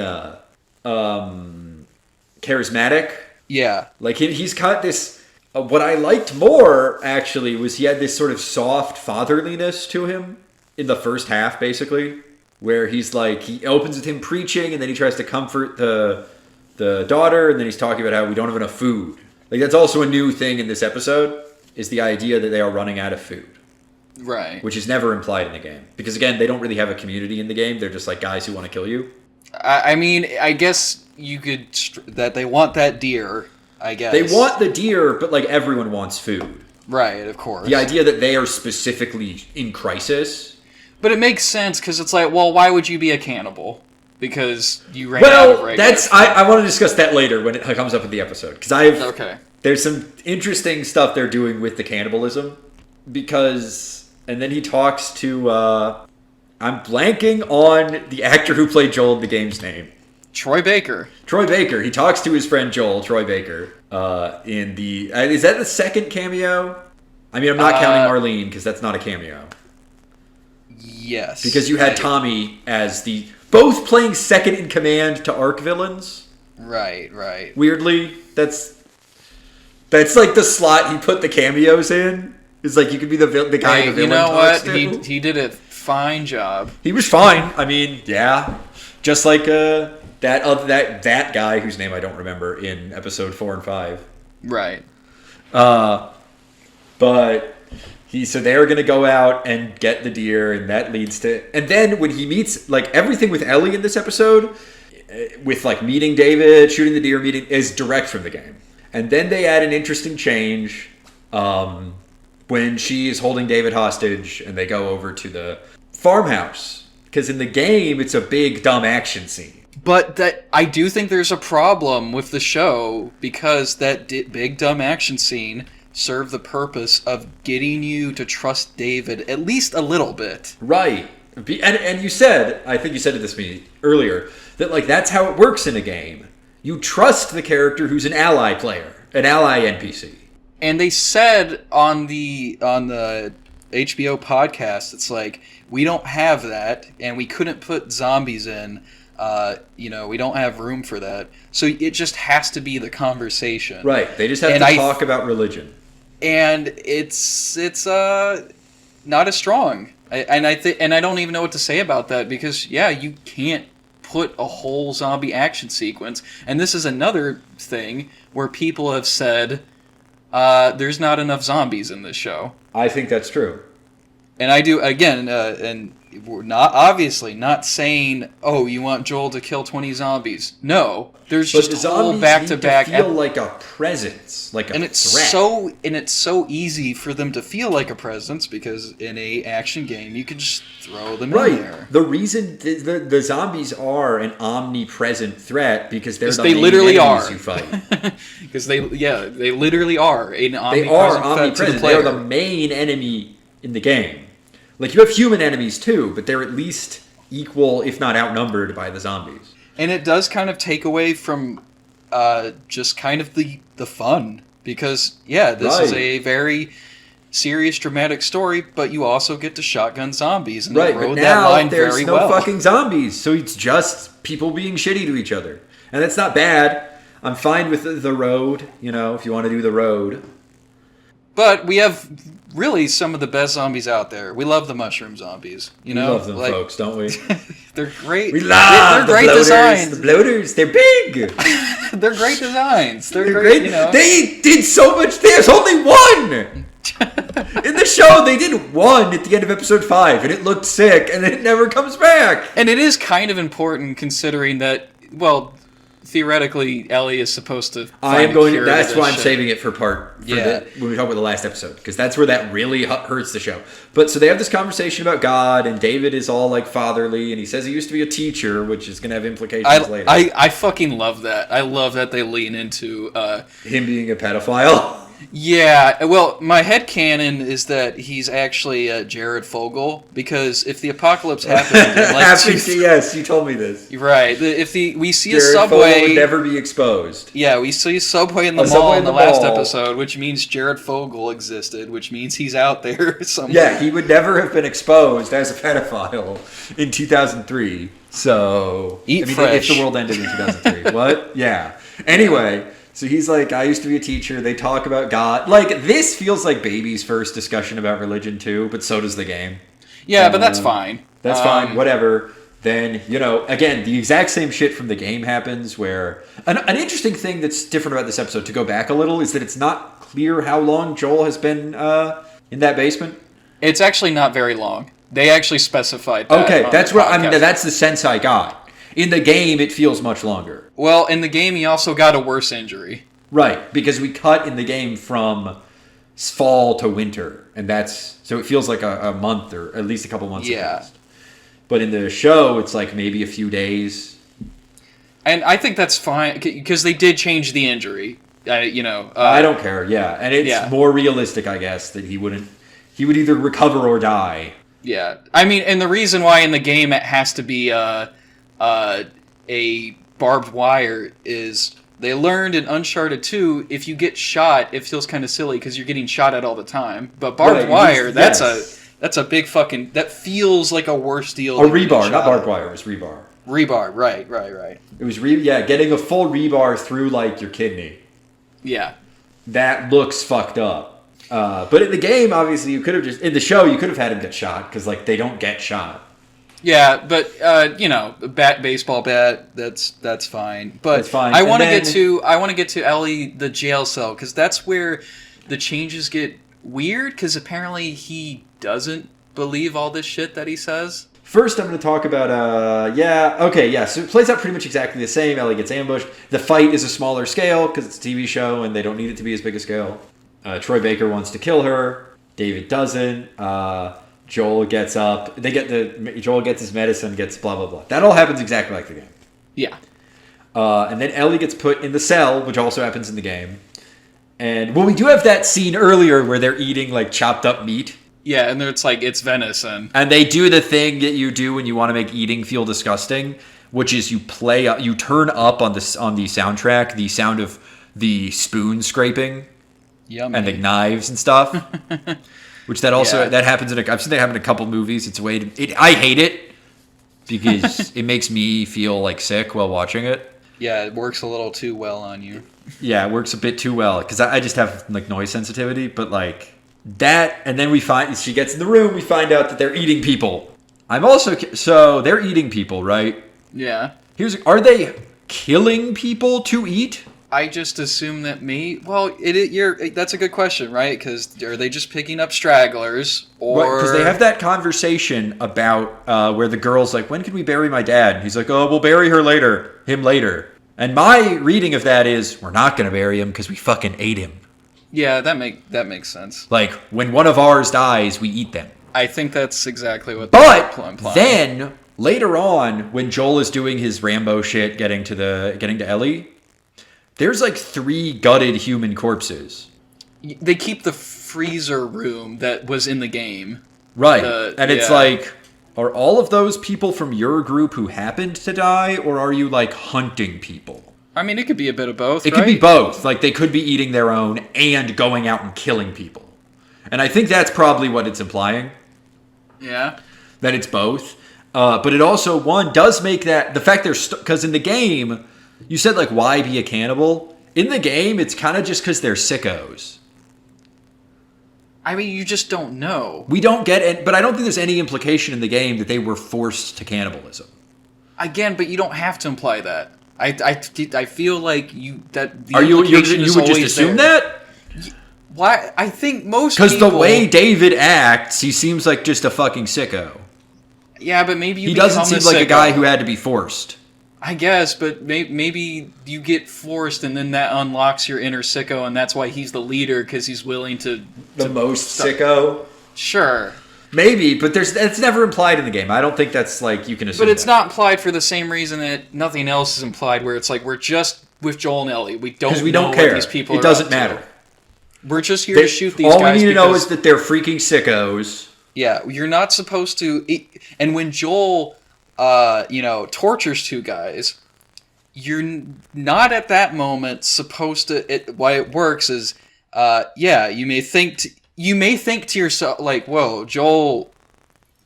charismatic. Yeah. Like he's got this. What I liked more actually was he had this sort of soft fatherliness to him in the first half, basically, where he's like he opens with him preaching, and then he tries to comfort the daughter, and then he's talking about how we don't have enough food. Like that's also a new thing in this episode is the idea that they are running out of food. Right. Which is never implied in the game. Because, again, they don't really have a community in the game. They're just, like, guys who want to kill you. I mean, I guess you could... that they want that deer, I guess. They want the deer, but, like, everyone wants food. Right, of course. The idea that they are specifically in crisis. But it makes sense, because it's like, well, why would you be a cannibal? Because you ran out of regular that's... I want to discuss that later when it comes up in the episode. Because Okay. There's some interesting stuff they're doing with the cannibalism. Because... And then he talks to, I'm blanking on the actor who played Joel in the game's name. Troy Baker. Troy Baker. He talks to his friend Joel, Troy Baker, in the... is that the second cameo? I mean, I'm not counting Marlene, because that's not a cameo. Yes. Because you had Tommy as the... Both playing second in command to arc villains. Right, right. Weirdly, that's like the slot he put the cameos in. It's like you could be the guy Hey, the villain you know talks what? to. He did a fine job. He was fine. I mean, yeah. Just like that guy whose name I don't remember in episode 4 and 5. Right. But so they're going to go out and get the deer, and that leads to... And then when he meets, like, everything with Ellie in this episode, with, like, meeting David, shooting the deer, is direct from the game. And then they add an interesting change when she's holding David hostage, and they go over to the farmhouse. Because in the game, it's a big, dumb action scene. But that I do think there's a problem with the show, because that big, dumb action scene serve the purpose of getting you to trust David at least a little bit. Right. And you said, I think you said it this me earlier, that like that's how it works in a game. You trust the character who's an ally player, an ally NPC. And they said on the HBO podcast, it's like, we don't have that, and we couldn't put zombies in. We don't have room for that. So it just has to be the conversation. Right. They just have to talk about religion. And it's not as strong. And I don't even know what to say about that, because you can't put a whole zombie action sequence. And this is another thing where people have said there's not enough zombies in this show. I think that's true. And I do, again, and we're not saying, oh, you want Joel to kill 20 zombies. No, there's But just the whole zombies back-to-back. need to feel like a presence, like a and it's threat. it's so easy for them to feel like a presence, because in a action game you can just throw them in there. The reason the zombies are an omnipresent threat because they're the They main literally enemies are. you fight. Because they literally are an omnipresent They are threat to the omnipresent. They player. are the main enemy in the game. Like, you have human enemies too, but they're at least equal, if not outnumbered, by the zombies. And it does kind of take away from just kind of the fun. Because, this is a very serious, dramatic story, but you also get to shotgun zombies. And they But rode that now line there's very no well. fucking zombies, so it's just people being shitty to each other. And that's not bad. I'm fine with the road, if you want to do the road. But we have really some of the best zombies out there. We love the mushroom zombies. We love them, folks, don't we? They're great. We love they're the great bloaters. designs. The bloaters, they're big. They're great designs. They're They're great. They did so much. There's only one in the show. They did one at the end of episode 5, and it looked sick, and it never comes back. And it is kind of important considering that, well, theoretically, Ellie is supposed to. I am going. That's why why I'm saving it for when we talk about the last episode, because that's where that really hurts the show. But so they have this conversation about God, and David is all like fatherly, and he says he used to be a teacher, which is going to have implications later. I fucking love that. I love that they lean into him being a pedophile. Yeah, well, my headcanon is that he's actually Jared Fogle, because if the apocalypse happened... Yes, you told me this. Right. We see Jared a subway... Fogle would never be exposed. Yeah, we see a subway in the mall in the last episode, which means Jared Fogle existed, which means he's out there somewhere. Yeah, he would never have been exposed as a pedophile in 2003. So... fresh. If the world ended in 2003. What? Yeah. Anyway... So he's like, I used to be a teacher. They talk about God. Like, this feels like Baby's first discussion about religion, too, but so does the game. Yeah, but that's fine. That's fine, whatever. Then, again, the exact same shit from the game happens where... An interesting thing that's different about this episode, to go back a little, is that it's not clear how long Joel has been in that basement. It's actually not very long. They actually specified that. Okay, that's that's the sense I got. In the game, it feels much longer. Well, in the game, he also got a worse injury. Right, because we cut in the game from fall to winter, and so it feels like a month or at least a couple months. Yeah. But in the show, it's like maybe a few days. And I think that's fine, because they did change the injury. I don't care, yeah. And it's more realistic, I guess, that he would either recover or die. Yeah. I mean, and the reason why in the game it has to be... a barbed wire is they learned in Uncharted 2, if you get shot, it feels kind of silly because you're getting shot at all the time. But barbed wire, that's a big fucking... That feels like a worse deal. A rebar, not barbed wire. It was rebar. Rebar, right. It was getting a full rebar through like your kidney. Yeah. That looks fucked up. But in the game, obviously, you could have in the show, you could have had him get shot because like they don't get shot. Yeah, but baseball bat, that's fine. But that's fine. I want to get to Ellie, the jail cell, because that's where the changes get weird. Because apparently he doesn't believe all this shit that he says. First, I'm going to talk about So it plays out pretty much exactly the same. Ellie gets ambushed. The fight is a smaller scale because it's a TV show and they don't need it to be as big a scale. Troy Baker wants to kill her. David doesn't. Joel gets up. Joel gets his medicine. Gets blah blah blah. That all happens exactly like the game. Yeah. And then Ellie gets put in the cell, which also happens in the game. And we do have that scene earlier where they're eating like chopped up meat. Yeah, and it's venison. And they do the thing that you do when you want to make eating feel disgusting, which is you turn up on the soundtrack the sound of the spoon scraping. Yummy. And the knives and stuff. Which that happens I've seen that happen in a couple movies. It's a way I hate it because it makes me feel like sick while watching it. Yeah, it works a little too well on you. Yeah, it works a bit too well because I just have like noise sensitivity. But like that, and then she gets in the room. We find out that they're eating people. So they're eating people, right? Yeah. Are they killing people to eat? I just assume that that's a good question, right? Because are they just picking up stragglers, or because they have that conversation about where the girl's like, "When can we bury my dad?" And he's like, "Oh, we'll bury him later." And my reading of that is, we're not going to bury him because we fucking ate him. Yeah, that makes sense. Like when one of ours dies, we eat them. I think that's exactly what. But then later on, when Joel is doing his Rambo shit, getting to Ellie. There's like 3 gutted human corpses. They keep the freezer room that was in the game. Right. And it's like, are all of those people from your group who happened to die, or are you like hunting people? I mean, it could be a bit of both, It could be both. Like they could be eating their own and going out and killing people. And I think that's probably what it's implying. Yeah. That it's both. But it also, does make that, the fact because in the game... You said, like, why be a cannibal? In the game, it's kind of just because they're sickos. I mean, you just don't know. We don't get it, but I don't think there's any implication in the game that they were forced to cannibalism. Again, but you don't have to imply that. I feel like you would just assume that? Why? I think most people... Because the way David acts, he seems like just a fucking sicko. Yeah, but maybe he doesn't seem like a guy who had to be forced. I guess, but maybe you get forced, and then that unlocks your inner sicko, and that's why he's the leader, because he's willing to... The most sicko? Sure. Maybe, but that's never implied in the game. I don't think that's, like, you can assume But it's that. not implied for the same reason that nothing else is implied, where it's like, we're just with Joel and Ellie. We don't know care. what these people are It doesn't up to. matter. We're just here to shoot these guys. All we need to know is that they're freaking sickos. Yeah, you're not supposed to... And when Joel, tortures two guys, you're not at that moment supposed to... Why it works is, you may think to yourself, like, whoa, Joel...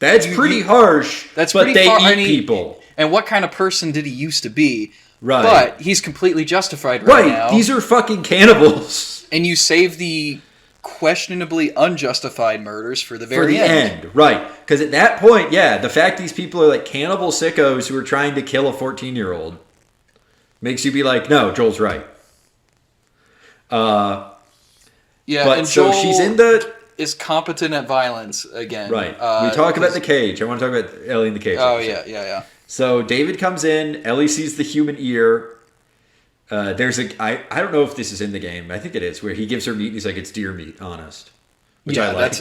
That's pretty harsh, but pretty they far, eat people. And what kind of person did he used to be? Right. But he's completely justified right now. These are fucking cannibals. And you save the questionably unjustified murders for the very end. Right. Because at that point, the fact these people are like cannibal sickos who are trying to kill a 14-year-old makes you be like, no, Joel's right. Yeah, but and so Joel she's in the... is competent at violence again. Right. We talk about the cage. I want to talk about Ellie in the cage. Oh, yeah. So David comes in. Ellie sees the human ear. There's I don't know if this is in the game. I think it is, where he gives her meat and he's like, it's deer meat, honest. Which I liked.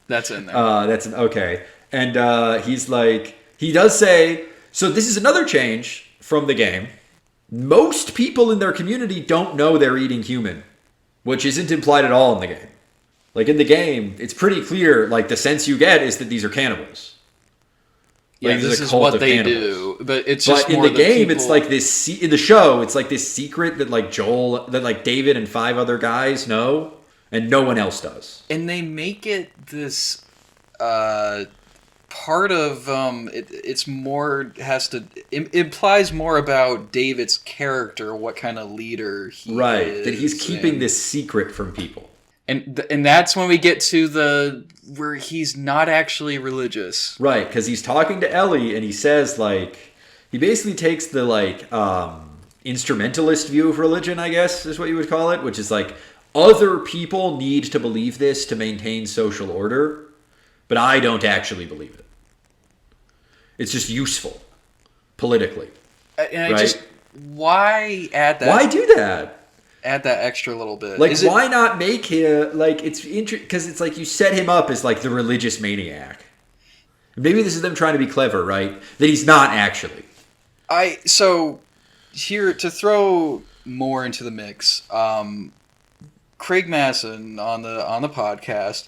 That's in there. Okay. And he's like, he does say, so this is another change from the game. Most people in their community don't know they're eating human, which isn't implied at all in the game. Like in the game, it's pretty clear, like the sense you get is that these are cannibals. Yeah, this is what they do, but it's just in more the game, people... it's like this. In the show, it's like this secret that like David and 5 other guys know, and no one else does. And they make it this part of it's more implies more about David's character, what kind of leader he is, that he's keeping this secret from people. And that's when we get to where he's not actually religious. Right, because he's talking to Ellie and he says, like, he basically takes the, like, instrumentalist view of religion, I guess, is what you would call it, which is like, other people need to believe this to maintain social order, but I don't actually believe it. It's just useful, politically. And why add that? Why do that? Add that extra little bit. Like, why not make him, like, it's interesting, because it's like you set him up as, like, the religious maniac. Maybe this is them trying to be clever, right? That he's not actually. So, here, to throw more into the mix, Craig Masson on the podcast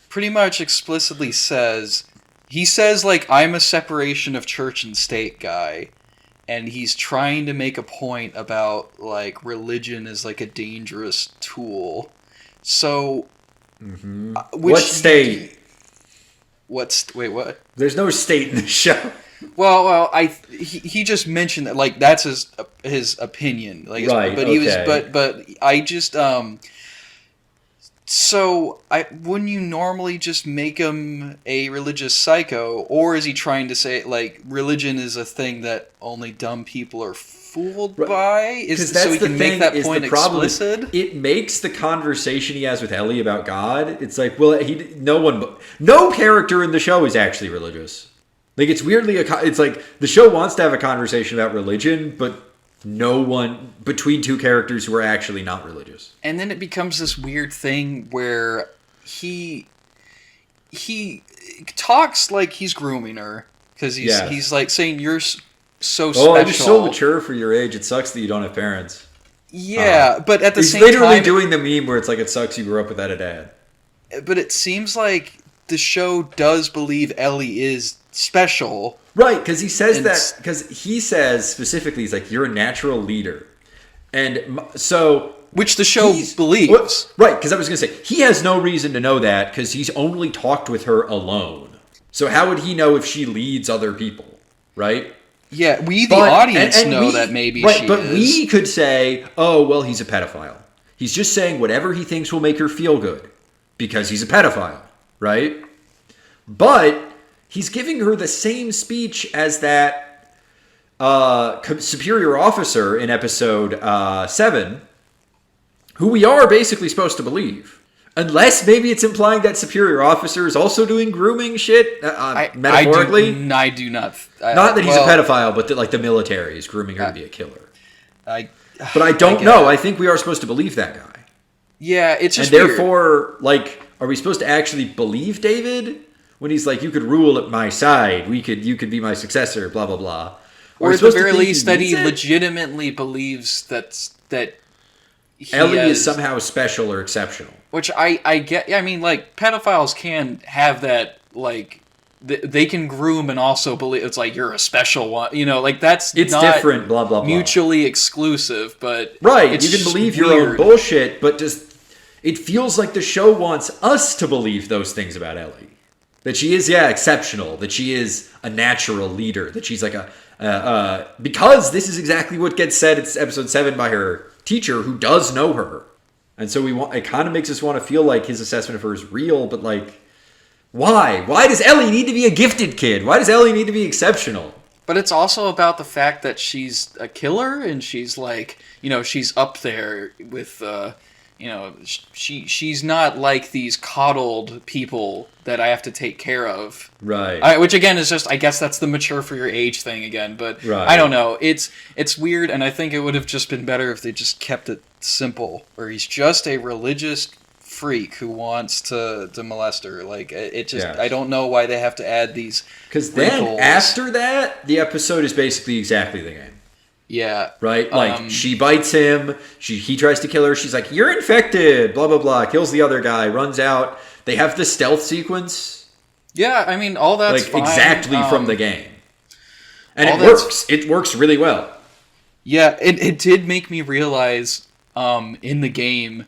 pretty much explicitly says, like, I'm a separation of church and state guy. And he's trying to make a point about, like, religion is, like, a dangerous tool. So... what state? Wait, what? There's no state in the show. Well, he just mentioned that, like, that's his opinion. Like, right, but he was... But I just... So, wouldn't you normally just make him a religious psycho? Or is he trying to say, like, religion is a thing that only dumb people are fooled by? So he can make that point explicit? It makes the conversation he has with Ellie about God, it's like, well, no character in the show is actually religious. Like, it's weirdly, it's like, the show wants to have a conversation about religion, but no one between two characters who are actually not religious. And then it becomes this weird thing where he talks like he's grooming her because he's like saying you're so special. Oh, you're so mature for your age. It sucks that you don't have parents. Yeah, but at the same time, he's literally doing the meme where it's like, it sucks you grew up without a dad. But it seems like the show does believe Ellie is special. Right, because he says that, because he says specifically, he's like, you're a natural leader. And so... Which the show believes. Right, because I was going to say, he has no reason to know that, because he's only talked with her alone. So how would he know if she leads other people, right? Yeah, the audience know that maybe she is. But we could say, oh, well, he's a pedophile. He's just saying whatever he thinks will make her feel good, because he's a pedophile, right? But... he's giving her the same speech as that superior officer in episode 7, who we are basically supposed to believe. Unless maybe it's implying that superior officer is also doing grooming shit, metaphorically. I do not. Not that he's a pedophile, but that like the military is grooming her to be a killer. But I don't know. I think we are supposed to believe that guy. Yeah, it's just and therefore, like, are we supposed to actually believe David when he's like, "You could rule at my side. You could be my successor." Blah blah blah. Or at the very least, that he legitimately believes that Ellie is somehow special or exceptional. Which I get. I mean, like, pedophiles can have that, like, they can groom and also believe it's like you're a special one. You know, like it's not different. Blah blah blah. Mutually exclusive, but right. You can believe your own bullshit, but just it feels like the show wants us to believe those things about Ellie. That she is, exceptional. That she is a natural leader. That she's like because this is exactly what gets said. It's episode 7 by her teacher who does know her. And so it kind of makes us want to feel like his assessment of her is real, but like, why? Why does Ellie need to be a gifted kid? Why does Ellie need to be exceptional? But it's also about the fact that she's a killer and she's like, she's up there with, she's not like these coddled people that I have to take care of. Right. Which again is just, I guess that's the mature for your age thing again, but right. I don't know. It's weird, and I think it would have just been better if they just kept it simple, where he's just a religious freak who wants to molest her. Like, it just, I don't know why they have to add these. Because then after that, the episode is basically exactly the game. Yeah. Right? Like, she bites him, he tries to kill her, she's like, "You're infected," blah, blah, blah, kills the other guy, runs out. They have the stealth sequence. Yeah, I mean, all that's like, fine. exactly from the game. And it works. It works really well. Yeah, it did make me realize in the game,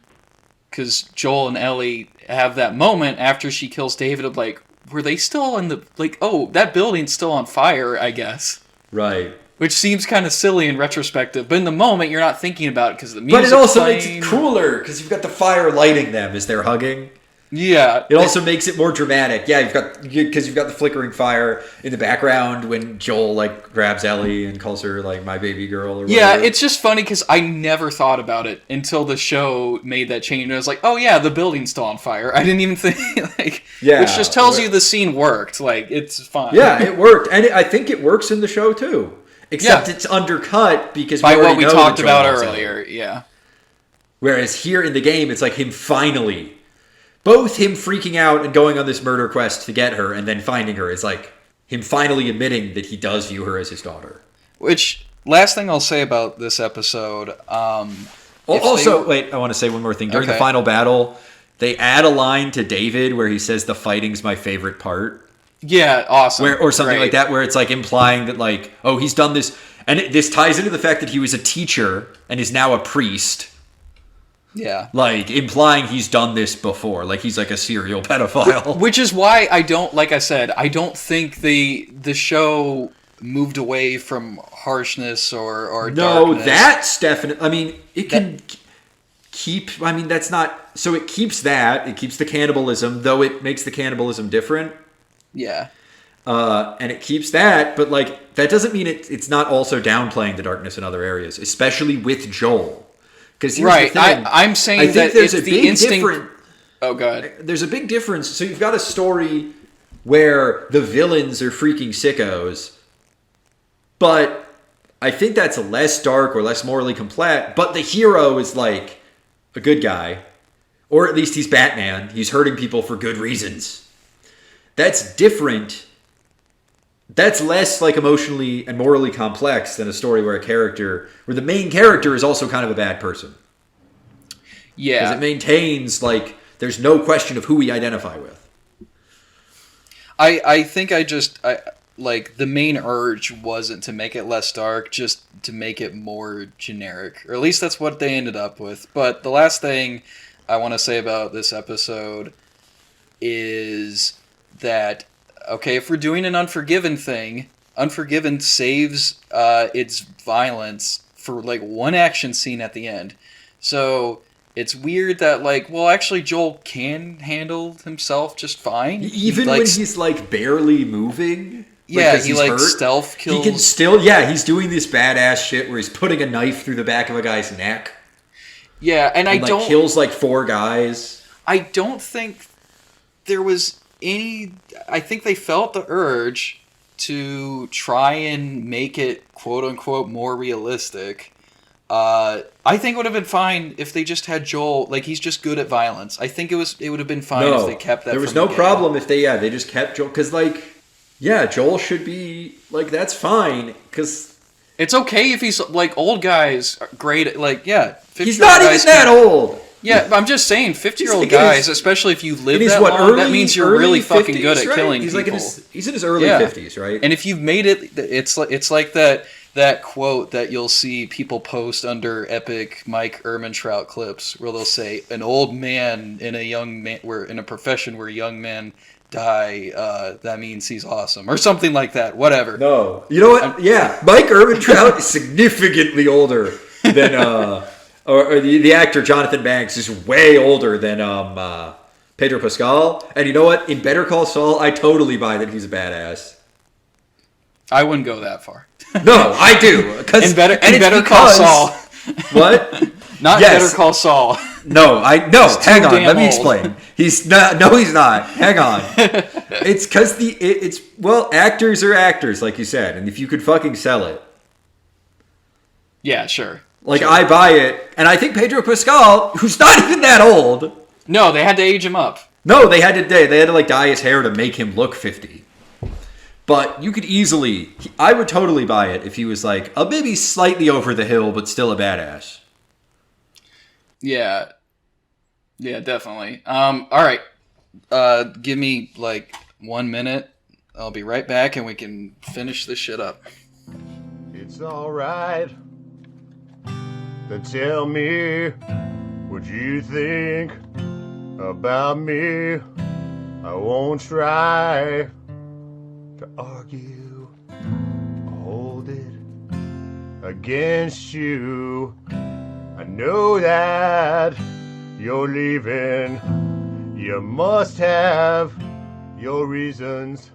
because Joel and Ellie have that moment after she kills David of like, were they still in the, like, oh, that building's still on fire, I guess. Right. Which seems kind of silly in retrospective, but in the moment you're not thinking about it because the music. But it also makes it cooler because you've got the fire lighting them as they're hugging. Yeah. It also makes it more dramatic. Yeah, you've got the flickering fire in the background when Joel like grabs Ellie and calls her like my baby girl or whatever. Yeah, it's just funny because I never thought about it until the show made that change. And I was like, oh yeah, the building's still on fire. I didn't even think which just tells you the scene worked. Like, it's fine. Yeah, it worked, and I think it works in the show too. Except it's undercut because by what we talked about earlier. Yeah. Whereas here in the game, it's like him finally. Both him freaking out and going on this murder quest to get her and then finding her is like him finally admitting that he does view her as his daughter. Which, last thing I'll say about this episode. Wait, I want to say one more thing. During the final battle, they add a line to David where he says the fighting's my favorite part. Yeah, awesome. Or something like that, where it's like implying that like, oh, he's done this. And this ties into the fact that he was a teacher and is now a priest. Yeah. Like, implying he's done this before. Like, he's like a serial pedophile. Which is why I don't, like I said, I don't think the show moved away from harshness or darkness. No, that's definitely, I mean, it can keep, I mean, that's not, so it keeps that, it keeps the cannibalism, though it makes the cannibalism different. Yeah. And it keeps that, but like, that doesn't mean it's not also downplaying the darkness in other areas, especially with Joel. Because right, I'm saying that there's it's the instinct. Oh god, there's a big difference. So you've got a story where the villains are freaking sickos, but I think that's less dark or less morally complex. But the hero is like a good guy, or at least he's Batman. He's hurting people for good reasons. That's different. That's less like emotionally and morally complex than a story where the main character is also kind of a bad person. Yeah. Because it maintains like there's no question of who we identify with. I think like the main urge wasn't to make it less dark, just to make it more generic. Or at least that's what they ended up with. But the last thing I want to say about this episode is that, okay, if we're doing an Unforgiven thing, Unforgiven saves its violence for like one action scene at the end. So it's weird that like, well, actually Joel can handle himself just fine. Even when he's like barely moving. Yeah, he like hurt, stealth kills. He can still, he's doing this badass shit where he's putting a knife through the back of a guy's neck. Yeah, and I don't... kills like 4 guys. I don't think there was any... I think they felt the urge to try and make it quote-unquote more realistic. I think it would have been fine if they just had Joel, like, he's just good at violence. I think it would have been fine if they kept that. There was no problem if they just kept Joel, because, like, yeah, Joel should be, like, that's fine, because... It's okay if he's, like, old guys are great at, like, yeah. He's not even that old! Yeah, but I'm just saying, 50-year-old guys, especially if you live that long, that means you're really fucking 50s, good at right? killing he's people. Like he's in his early 50s, right? And if you've made it, it's like that quote that you'll see people post under epic Mike Ehrmantraut clips, where they'll say, "An old man in a profession where young men die, that means he's awesome," or something like that. Whatever. No, you know what? Mike Ehrmantraut is significantly older than or the actor Jonathan Banks is way older than Pedro Pascal. And you know what? In Better Call Saul, I totally buy that he's a badass. I wouldn't go that far. No, I do. In Better Call Saul. What? Not Better Call Saul. No, hang on. Let me old. explain. He's not. No, he's not. Hang on. It's because actors are actors, like you said, and if you could fucking sell it, yeah, sure. Like I buy it, and I think Pedro Pascal, who's not even that old. No, they had to age him up. No, they had to like dye his hair to make him look 50. But you could easily, I would totally buy it if he was like maybe slightly over the hill, but still a badass. Yeah, definitely. All right, give me like 1 minute. I'll be right back, and we can finish this shit up. It's all right. Then tell me what you think about me. I won't try to argue or hold it against you. I know that you're leaving. You must have your reasons.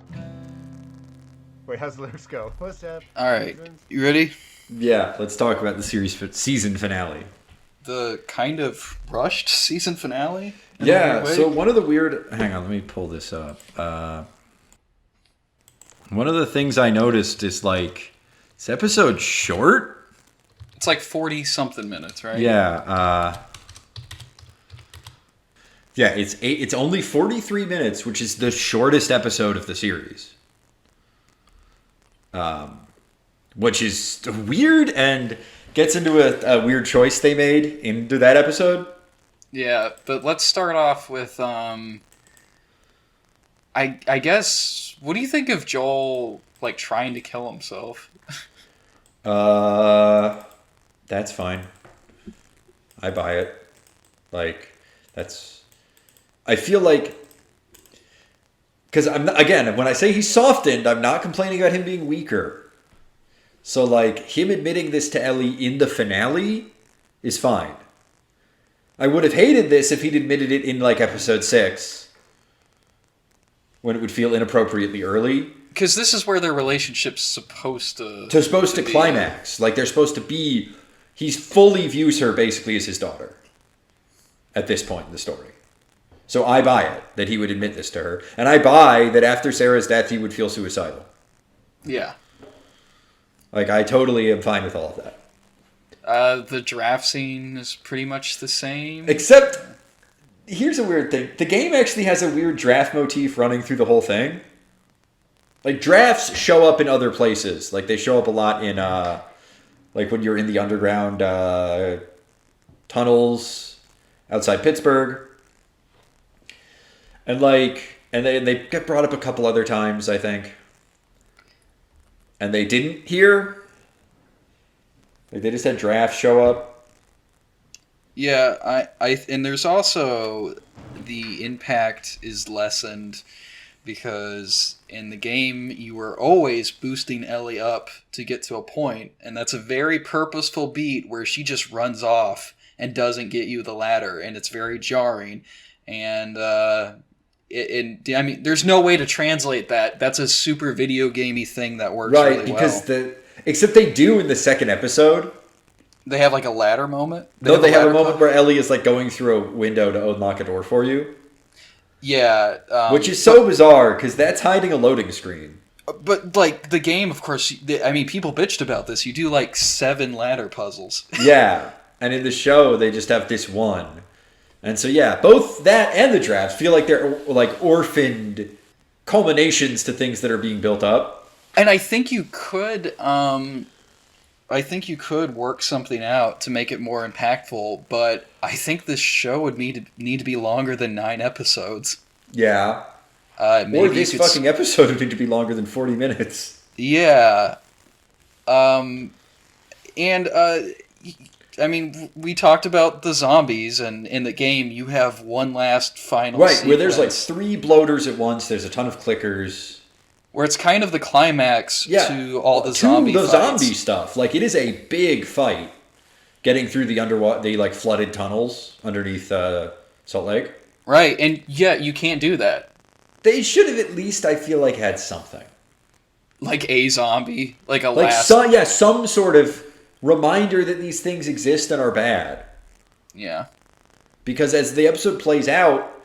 Wait, how's the lyrics go? What's that? All right, you ready? Yeah, let's talk about the season finale. The kind of rushed season finale? Yeah, so one of the weird... Hang on, let me pull this up. One of the things I noticed is, like, this episode short? It's like 40-something minutes, right? Yeah, it's only 43 minutes, which is the shortest episode of the series. Which is weird and gets into a weird choice they made into that episode. Yeah, but let's start off with, I guess, what do you think of Joel, like, trying to kill himself? That's fine. I buy it. Like, I feel like, because again, when I say he's softened, I'm not complaining about him being weaker. So, like, him admitting this to Ellie in the finale is fine. I would have hated this if he'd admitted it in, like, episode 6. When it would feel inappropriately early. Because this is where their relationship's supposed to... They're supposed to climax. Like, they're supposed to be... He fully views her basically as his daughter. At this point in the story. So I buy it, that he would admit this to her. And I buy that after Sarah's death, he would feel suicidal. Yeah. Like, I totally am fine with all of that. The draft scene is pretty much the same. Except, here's a weird thing. The game actually has a weird draft motif running through the whole thing. Like, drafts show up in other places. Like, they show up a lot in, like, when you're in the underground tunnels outside Pittsburgh. And, like, and they get brought up a couple other times, I think. And they didn't here. Like, they just had drafts show up. Yeah, and there's also the impact is lessened because in the game you were always boosting Ellie up to get to a point, and that's a very purposeful beat where she just runs off and doesn't get you the ladder, and it's very jarring. And I mean, there's no way to translate that. That's a super video gamey thing that works really well. Right, because except they do in the second episode. They have like a ladder moment? They have a ladder moment where Ellie is like going through a window to unlock a door for you. Yeah. Which is so bizarre, because that's hiding a loading screen. But, like, the game, of course, I mean, people bitched about this. You do, like, 7 ladder puzzles. Yeah, and in the show, they just have this one. And so, yeah, both that and the drafts feel like they're, like, orphaned culminations to things that are being built up. And I think you could, work something out to make it more impactful, but I think this show would need to be longer than 9 episodes. Yeah. Maybe or this fucking episode would need to be longer than 40 minutes. Yeah. I mean, we talked about the zombies, and in the game, you have one last final sequence. Where there's like 3 bloaters at once, there's a ton of clickers. Where it's kind of the climax to all the zombie fights. Zombie stuff. Like, it is a big fight getting through the like, flooded tunnels underneath Salt Lake. Right, and yeah, you can't do that. They should have at least, I feel like, had something. Like a zombie, like a like last... some sort of reminder that these things exist and are bad. Yeah. Because as the episode plays out,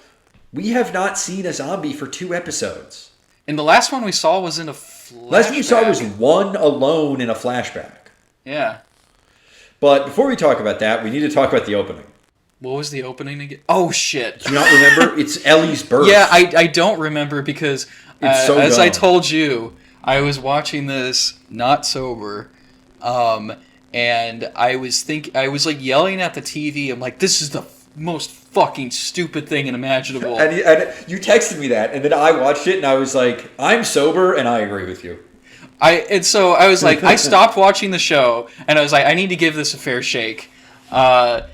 we have not seen a zombie for 2 episodes. And the last one we saw was in a flashback. Last one we saw was one alone in a flashback. Yeah. But before we talk about that, we need to talk about the opening. What was the opening again? Oh, shit. Do you not remember? It's Ellie's birth. Yeah, I don't remember because, as dumb. I told you, I was watching this not sober, and I was like yelling at the TV. I'm like, this is the most fucking stupid thing imaginable. And you texted me that, and then I watched it, and I was like, I'm sober, and I agree with you. So I was like, I stopped watching the show, and I was like, I need to give this a fair shake. I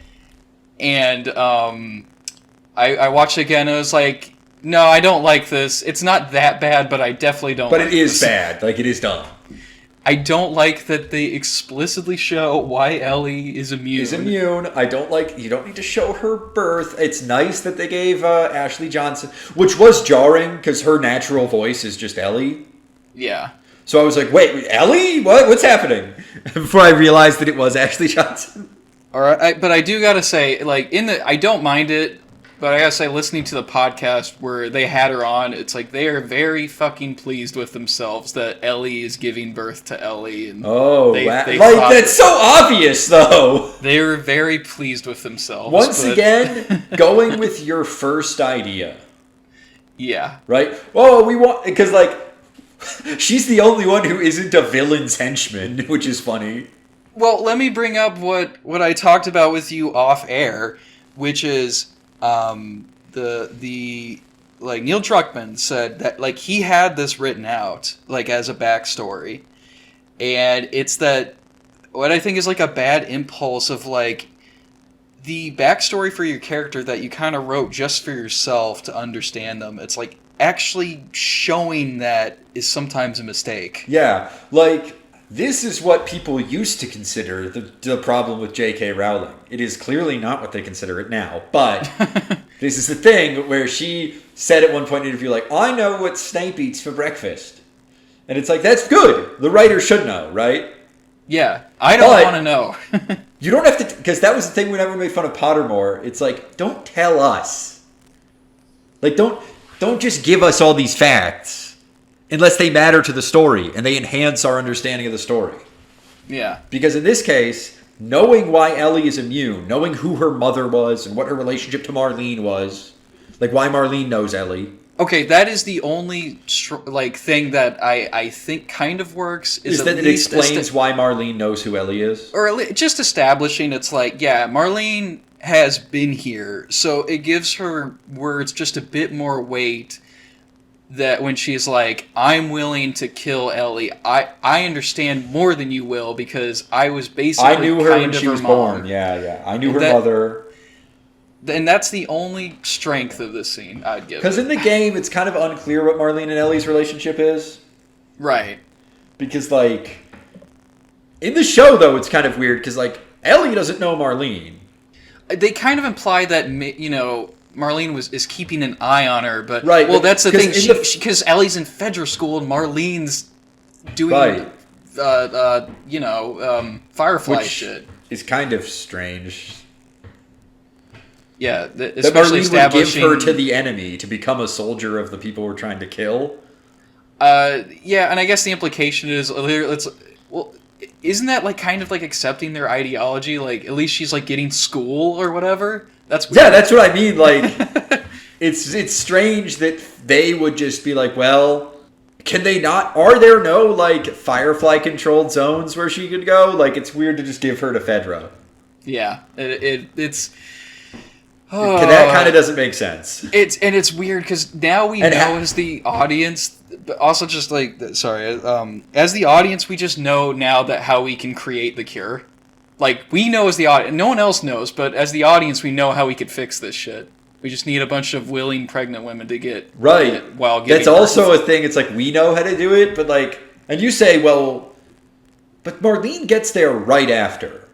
watched it again, and I was like, no, I don't like this. It's not that bad, but I definitely don't like this. But it is bad. Like, it is dumb. I don't like that they explicitly show why Ellie is immune. I don't like... You don't need to show her birth. It's nice that they gave Ashley Johnson... Which was jarring, because her natural voice is just Ellie. Yeah. So I was like, wait, Ellie? What's happening? Before I realized that it was Ashley Johnson. All right, but I do gotta say, like, I don't mind it, but I gotta say, listening to the podcast where they had her on, it's like they are very fucking pleased with themselves that Ellie is giving birth to Ellie. And wow. That's so obvious, though. They were very pleased with themselves. Once again, going with your first idea. Yeah. Right? Oh, we want... Because, like, she's the only one who isn't a villain's henchman, which is funny. Well, let me bring up what I talked about with you off air, which is the like Neil Druckmann said that like he had this written out like as a backstory, and it's that what I think is like a bad impulse of like the backstory for your character that you kind of wrote just for yourself to understand them. It's like actually showing that is sometimes a mistake. Yeah, like... This is what people used to consider the problem with J.K. Rowling. It is clearly not what they consider it now. But this is the thing where she said at one point in the interview, like, I know what Snape eats for breakfast. And it's like, that's good. The writer should know, right? Yeah, I don't want to know. You don't have to... Because that was the thing whenever we made fun of Pottermore. It's like, don't tell us. Like, don't just give us all these facts. Unless they matter to the story and they enhance our understanding of the story. Yeah. Because in this case, knowing why Ellie is immune, knowing who her mother was and what her relationship to Marlene was, like why Marlene knows Ellie. Okay, that is the only thing that I think kind of works. Is that it explains why Marlene knows who Ellie is? Or at least just establishing it's like, yeah, Marlene has been here, so it gives her words just a bit more weight. That when she's like, I'm willing to kill Ellie, I understand more than you will because I was basically I knew her when she was born. Yeah. I knew her mother. And that's the only strength of this scene I'd give. Because in the game, it's kind of unclear what Marlene and Ellie's relationship is. Right. Because, like, in the show, though, it's kind of weird because, like, Ellie doesn't know Marlene. They kind of imply that, you know, Marlene is keeping an eye on her, but right, well, that's the thing. Because Ellie's in Fedra school and Marlene's doing, Firefly shit. is kind of strange. Yeah, That especially Marlene establishing would give her to the enemy to become a soldier of the people we're trying to kill. Yeah, and I guess the implication is isn't that like kind of like accepting their ideology? Like at least she's like getting school or whatever. That's weird. Yeah, that's what I mean. Like, it's strange that they would just be like, well, can they not? Are there no like Firefly controlled zones where she could go? Like, it's weird to just give her to Fedra. Yeah, it's. That kind of doesn't make sense. It's weird because now we And know as the audience, but also just like as the audience, we just know now that how we can create the cure. Like we know as the audience, no one else knows, but as the audience, we know how we could fix this shit. We just need a bunch of willing pregnant women to get right. it while giving That's birth. also a thing. It's like we know how to do it, but like, and you say, well, but Marlene gets there right after,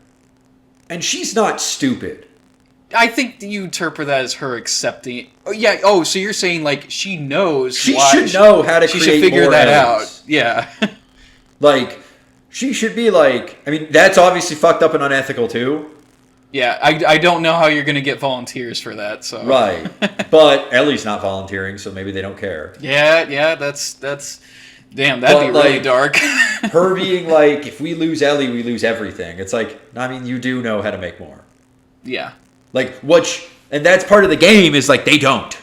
and she's not stupid. I think you interpret that as her accepting. Oh, yeah. Oh, so you're saying like she knows. She why should know how to She create should figure more that Ellies. out. Yeah. Like, she should be like. I mean, that's obviously fucked up and unethical too. Yeah. I don't know how you're gonna get volunteers for that. So. Right. But Ellie's not volunteering, so maybe they don't care. Yeah. That's. Damn, that'd be really like, dark. Her being like, if we lose Ellie, we lose everything. It's like, I mean, you do know how to make more. Yeah. Like, and that's part of the game is like, they don't.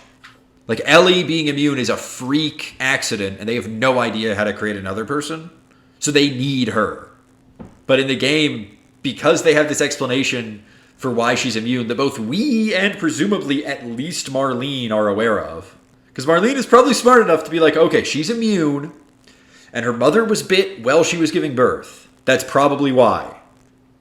Like, Ellie being immune is a freak accident, and they have no idea how to create another person. So they need her. But in the game, because they have this explanation for why she's immune that both we and presumably at least Marlene are aware of. Because Marlene is probably smart enough to be like, okay, she's immune, and her mother was bit while she was giving birth. That's probably why.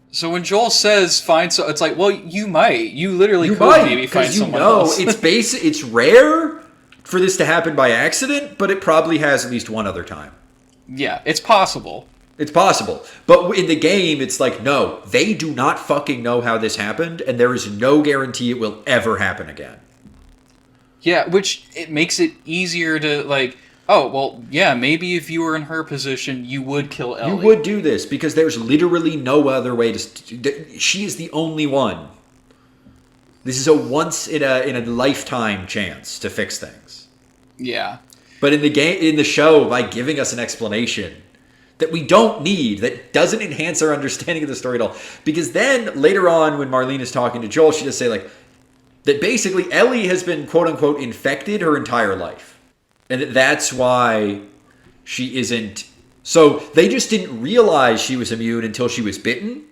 So when Joel says find so, it's like, well, you might. You literally could might, maybe find you someone know, else. It's rare for this to happen by accident, but it probably has at least one other time. Yeah, it's possible. It's possible. But in the game, it's like, no, they do not fucking know how this happened, and there is no guarantee it will ever happen again. Yeah, which it makes it easier to like, oh, well, yeah, maybe if you were in her position, you would kill Ellie. You would do this because there's literally no other way to. She is the only one. This is a once in a lifetime chance to fix things. Yeah. But in the show, by giving us an explanation that we don't need, that doesn't enhance our understanding of the story at all, because then later on, when Marlene is talking to Joel, she does say like that basically Ellie has been quote unquote infected her entire life. And that's why she isn't. So they just didn't realize she was immune until she was bitten.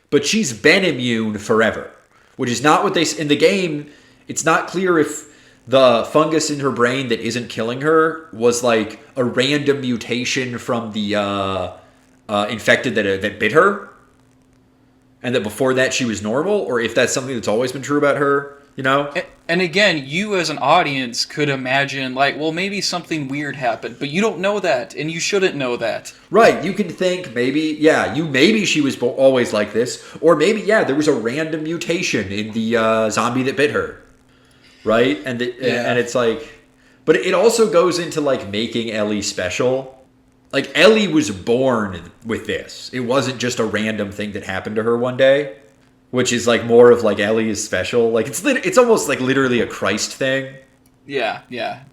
But she's been immune forever, which is not what they in the game. It's not clear if the fungus in her brain that isn't killing her was like a random mutation from the infected that bit her, and that before that she was normal, or if that's something that's always been true about her. You know? And again, you as an audience could imagine, like, well, maybe something weird happened, but you don't know that, and you shouldn't know that. Right. You can think maybe she was always like this, or maybe, there was a random mutation in the zombie that bit her. Right? And it's like, but it also goes into, like, making Ellie special. Like, Ellie was born with this. It wasn't just a random thing that happened to her one day. Which is like more of like Ellie is special. Like it's almost like literally a Christ thing. Yeah.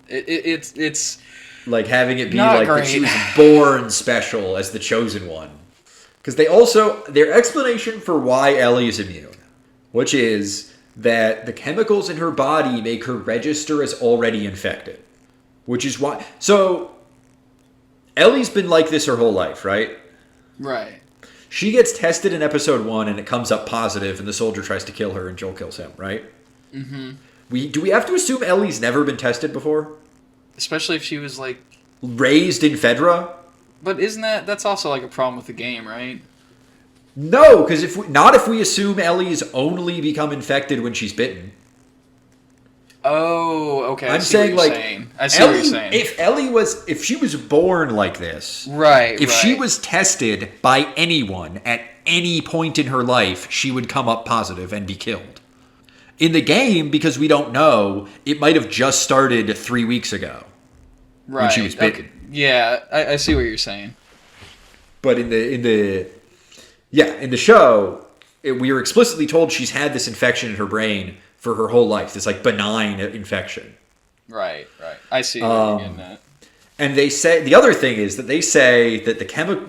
It's like having it be not like great. that she was born special as the chosen one. Because their explanation for why Ellie is immune, which is that the chemicals in her body make her register as already infected. Which is why. So Ellie's been like this her whole life, right? Right. She gets tested in episode 1 and it comes up positive and the soldier tries to kill her and Joel kills him, right? Mm-hmm. Do we have to assume Ellie's never been tested before? Especially if she was like... raised in Fedra? But isn't that's also like a problem with the game, right? No, because if we assume Ellie's only become infected when she's bitten. Oh, okay. I'm saying like I see what you're saying. If she was born like this, right? If she was tested by anyone at any point in her life, she would come up positive and be killed. In the game, because we don't know, it might have just started 3 weeks ago, right? When she was bitten. Okay. Yeah, I see what you're saying. But in the Yeah, in the show, we were explicitly told she's had this infection in her brain for her whole life. This like benign infection. Right. I see what you're getting at. And they say the other thing is that they say that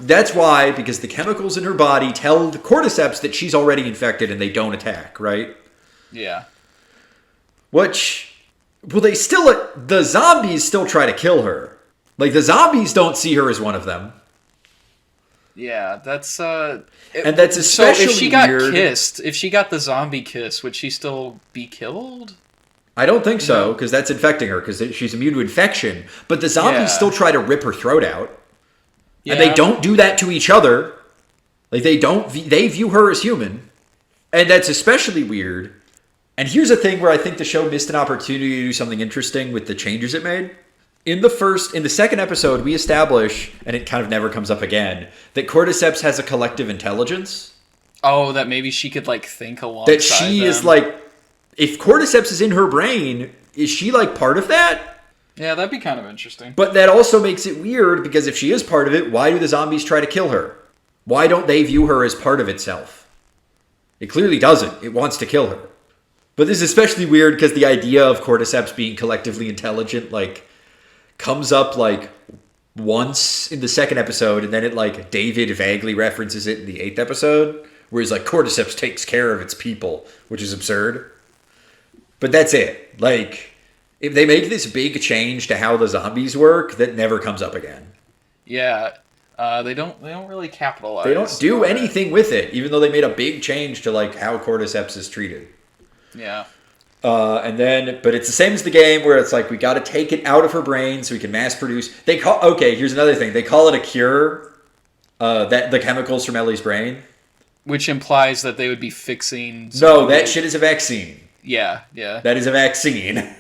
that's why, because the chemicals in her body tell the cordyceps that she's already infected and they don't attack, right? Yeah. Which, well, the zombies still try to kill her. Like, the zombies don't see her as one of them. Yeah, that's and that's especially so if she got weird. kissed, if she got the zombie kiss, would she still be killed? I don't think so, because that's infecting her, because she's immune to infection. But the zombies still try to rip her throat out. Yeah. And they don't do that to each other. Like, they view her as human. And that's especially weird. And here's a thing where I think the show missed an opportunity to do something interesting with the changes it made. In the second episode, we establish, and it kind of never comes up again, that Cordyceps has a collective intelligence. Oh, that maybe she could, like, think alongside that she them. Is, like... If Cordyceps is in her brain, is she, like, part of that? Yeah, that'd be kind of interesting. But that also makes it weird, because if she is part of it, why do the zombies try to kill her? Why don't they view her as part of itself? It clearly doesn't. It wants to kill her. But this is especially weird because the idea of Cordyceps being collectively intelligent, like, comes up, like, once in the second episode, and then David vaguely references it in the 8th episode, where he's like, Cordyceps takes care of its people, which is absurd. But that's it. Like, if they make this big change to how the zombies work, that never comes up again. Yeah, they don't really capitalize. They don't do anything with it, even though they made a big change to like how Cordyceps is treated. Yeah. But it's the same as the game where it's like we got to take it out of her brain so we can mass produce. Here's another thing. They call it a cure. That the chemicals from Ellie's brain, which implies that they would be fixing. No, that shit is a vaccine. Yeah. That is a vaccine.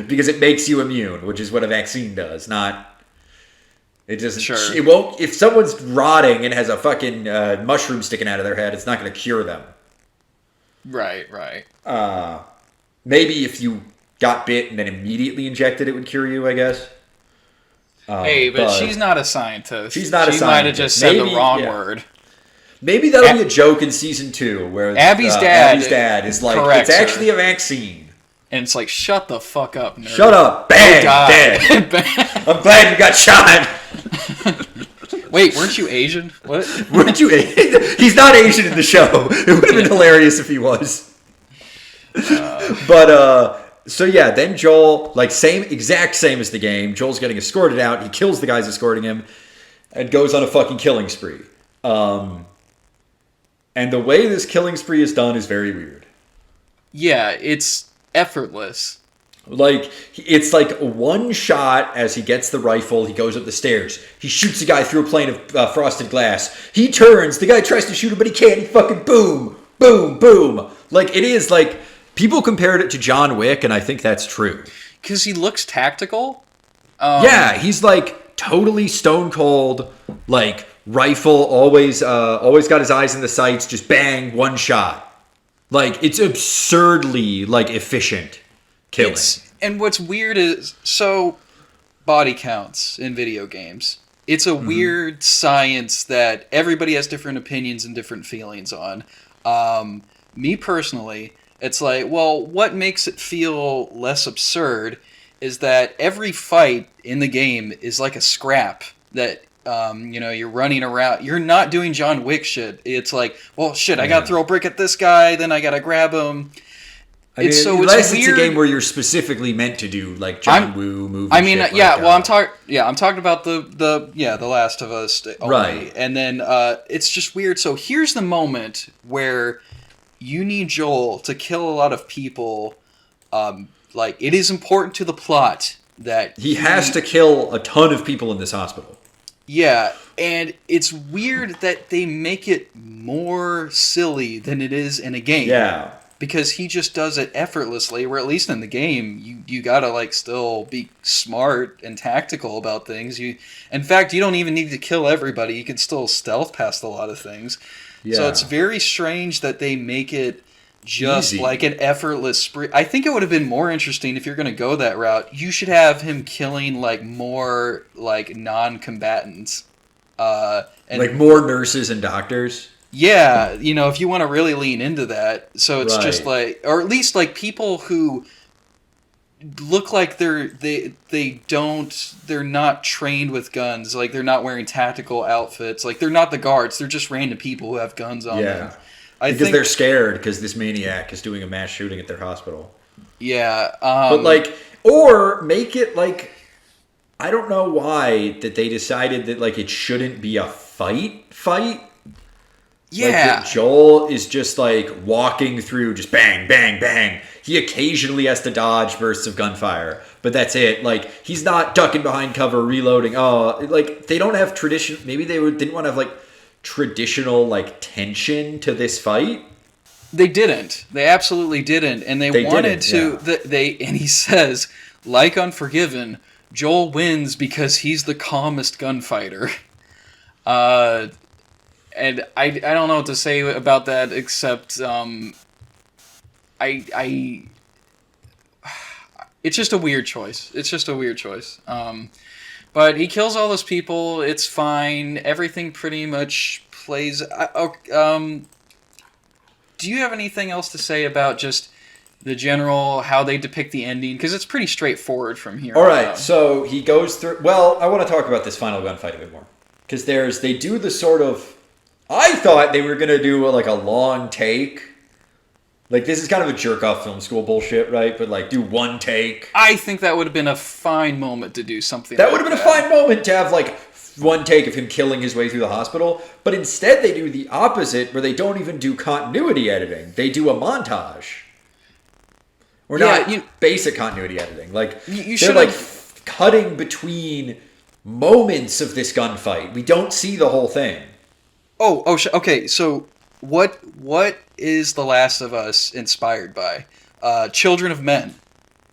Because it makes you immune, which is what a vaccine does. It doesn't. Sure. It won't. If someone's rotting and has a fucking mushroom sticking out of their head, it's not going to cure them. Right. Maybe if you got bit and then immediately injected, it would cure you, I guess. But she's not a scientist. She's not a scientist. She might have just said the wrong word. Maybe that'll be a joke in season 2, where Abby's dad is like, it's actually a vaccine. And it's like, shut the fuck up, nerd. Shut up. Bang! Dead. I'm glad you got shot. Wait, weren't you Asian? What? Weren't you Asian? He's not Asian in the show. It would have been hilarious if he was. So yeah, then Joel, exact same as the game. Joel's getting escorted out. He kills the guys escorting him and goes on a fucking killing spree. And the way this killing spree is done is very weird. Yeah, it's effortless. It's like one shot as he gets the rifle. He goes up the stairs. He shoots a guy through a plane of frosted glass. He turns. The guy tries to shoot him, but he can't. He fucking boom, boom, boom. It is people compared it to John Wick, and I think that's true. Because he looks tactical. Yeah, he's totally stone cold. Rifle, always got his eyes in the sights. Just bang, one shot. It's absurdly efficient killing. And what's weird is body counts in video games. It's a weird science that everybody has different opinions and different feelings on. Me personally, it's what makes it feel less absurd is that every fight in the game is like a scrap that you're running around. You're not doing John Wick shit. It's I gotta throw a brick at this guy, then I gotta grab him. It's a game where you're specifically meant to do John Woo movie. I mean, I'm talking about the Last of Us only. Right. And then it's just weird. So here's the moment where you need Joel to kill a lot of people. It is important to the plot that he has to kill a ton of people in this hospital. Yeah, and it's weird that they make it more silly than it is in a game. Yeah. Because he just does it effortlessly, where at least in the game, you gotta still be smart and tactical about things. In fact, you don't even need to kill everybody. You can still stealth past a lot of things. Yeah. So it's very strange that they make it just easy. Like an effortless spree. I think it would have been more interesting if you're going to go that route. You should have him killing more non-combatants. And like more nurses and doctors. yeah, you know, if you want to really lean into that, so it's just Right. like, or at least like people who look like they're not trained with guns, like they're not wearing tactical outfits, like they're not the guards, they're just random people who have guns on them. I Because think they're scared because this maniac is doing a mass shooting at their hospital. yeah, But like, or make it like, I don't know why that they decided that like it shouldn't be a fight. yeah, Like that Joel is just like walking through, just bang, bang, bang. He occasionally has to dodge bursts of gunfire, but that's it. Like he's not ducking behind cover, reloading. Oh, like they don't have tradition. Maybe they didn't want to have like traditional like tension to this fight. They didn't. They absolutely didn't, and they wanted didn't, to. And he says, like Unforgiven, Joel wins because he's the calmest gunfighter. And I don't know what to say about that except it's just a weird choice. It's just a weird choice. But he kills all those people. It's fine. Everything pretty much plays. Do you have anything else to say about just the general, how they depict the ending? Because it's pretty straightforward from here. All right, so he goes through. Well, I want to talk about this final gunfight a bit more because they do the sort of. I thought they were gonna do like a long take. Like this is kind of a jerk off film school bullshit, right? But like do one take. I think that would have been a fine moment to do something. That would have been a fine moment to have like one take of him killing his way through the hospital. But instead they do the opposite where they don't even do continuity editing. They do a montage. Or not basic continuity editing. Like they're like cutting between moments of this gunfight. We don't see the whole thing. Okay. So, what is The Last of Us inspired by? Children of Men.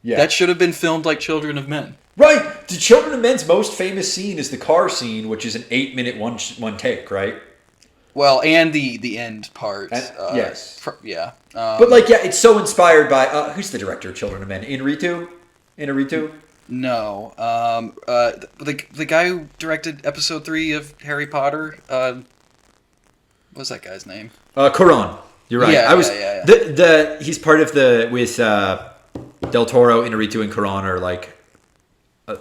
Yeah, that should have been filmed like Children of Men. Right. The Children of Men's most famous scene is the car scene, which is an 8-minute one take, right? Well, and the end part. Yes. Yeah. But like, yeah, it's so inspired by who's the director of Children of Men? Inarritu? No. The guy who directed episode 3 of Harry Potter. What's that guy's name? Cuarón. You're right. Yeah. He's part of with Del Toro, Inarritu, and Cuarón are like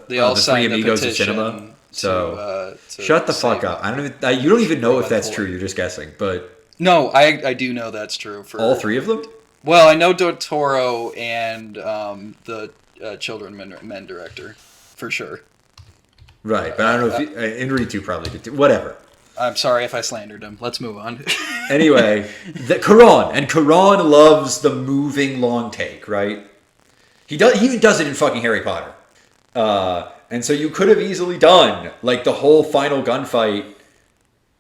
they all the signed three amigos of cinema. So shut the fuck up. You don't even know if that's true. You're just guessing. But no, I do know that's true for all three of them. Well, I know Del Toro and the Children of Men director for sure. Right, but I don't know if Inarritu probably did too. Whatever. I'm sorry if I slandered him. Let's move on. Anyway, Cuarón loves the moving long take, right? He even does it in fucking Harry Potter. And so you could have easily done like the whole final gunfight.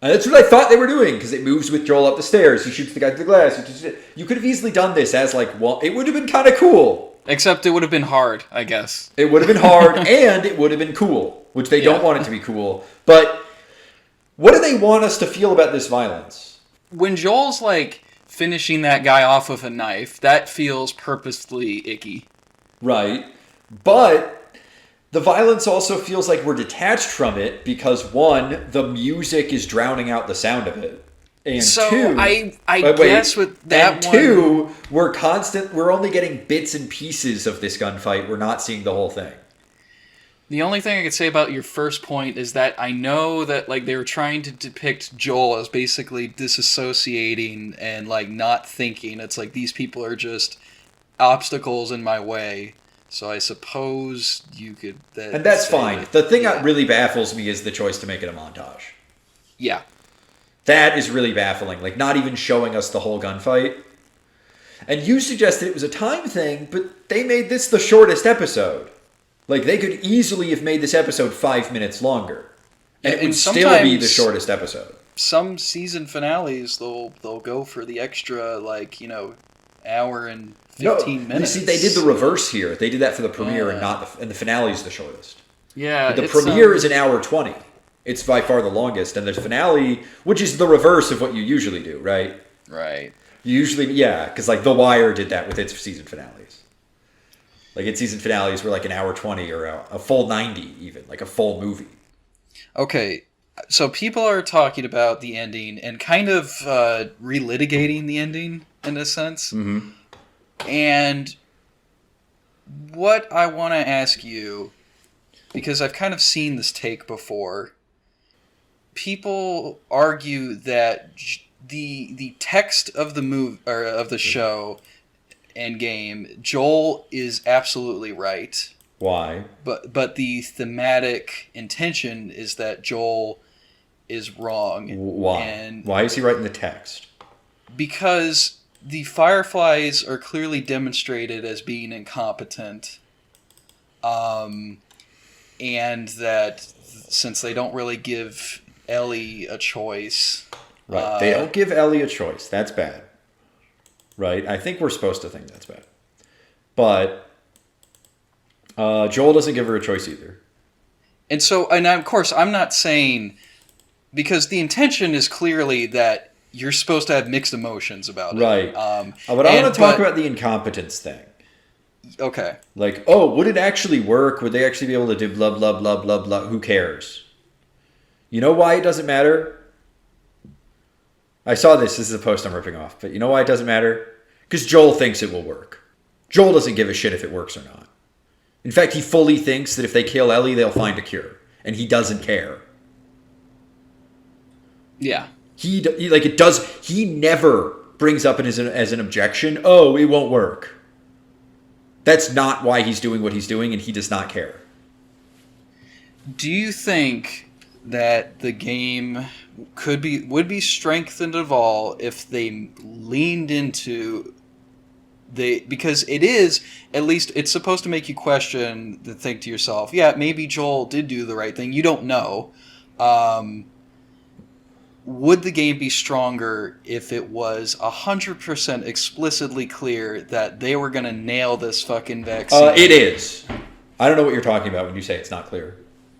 And that's what I thought they were doing because it moves with Joel up the stairs. He shoots the guy through the glass. You could have easily done this as like, well, it would have been kind of cool. Except it would have been hard, I guess. It would have been hard and it would have been cool, which they don't want it to be cool. But what do they want us to feel about this violence? When Joel's like finishing that guy off with a knife, that feels purposefully icky. Right. But the violence also feels like we're detached from it because one, the music is drowning out the sound of it. And so two, I guess with that and two, we're only getting bits and pieces of this gunfight. We're not seeing the whole thing. The only thing I could say about your first point is that I know that like they were trying to depict Joel as basically disassociating and like not thinking. It's like these people are just obstacles in my way. So I suppose you could... And that's fine. The thing that really baffles me is the choice to make it a montage. Yeah. That is really baffling. Like, not even showing us the whole gunfight. And you suggested it was a time thing, but they made this the shortest episode. Like, they could easily have made this episode 5 minutes longer. And it would still be the shortest episode. Some season finales, they'll go for the extra, like, hour and 15 minutes. You see, they did the reverse here. They did that for the premiere and the finale is the shortest. Yeah. But the premiere is an hour 20. It's by far the longest. And the finale, which is the reverse of what you usually do, right? Right. Usually, yeah, because like The Wire did that with its season finales. Like its season finales were like an hour 20 or a full 90 even, like a full movie. Okay. So people are talking about the ending and kind of relitigating the ending in a sense. Mm-hmm. And what I want to ask you, because I've kind of seen this take before, people argue that the text of the movie or of the show and game, Joel is absolutely right. Why? But the thematic intention is that Joel is wrong. Why? And why is he writing the text? because the Fireflies are clearly demonstrated as being incompetent, and that since they don't really give Ellie a choice, Right. They don't give Ellie a choice. That's bad. Right? I think we're supposed to think that's bad. But Joel doesn't give her a choice either. and so, and of course, I'm not saying, because the intention is clearly that you're supposed to have mixed emotions about it. Right. But I want to talk about the incompetence thing. Okay. Like, oh, would it actually work? Would they actually be able to do blah, blah, blah, blah, blah? Who cares? You know why it doesn't matter? I saw this. This is a post I'm ripping off. But you know why it doesn't matter? Because Joel thinks it will work. Joel doesn't give a shit if it works or not. In fact, he fully thinks that if they kill Ellie, they'll find a cure. And he doesn't care. Yeah. He never brings up as an objection, oh, it won't work. That's not why he's doing what he's doing, and he does not care. Do you think that the game would be strengthened at all if they leaned into because it is, at least it's supposed to make you question, to think to yourself, yeah, maybe Joel did do the right thing. You don't know. Would the game be stronger if it was 100% explicitly clear that they were going to nail this fucking vaccine? It is. I don't know what you're talking about when you say it's not clear.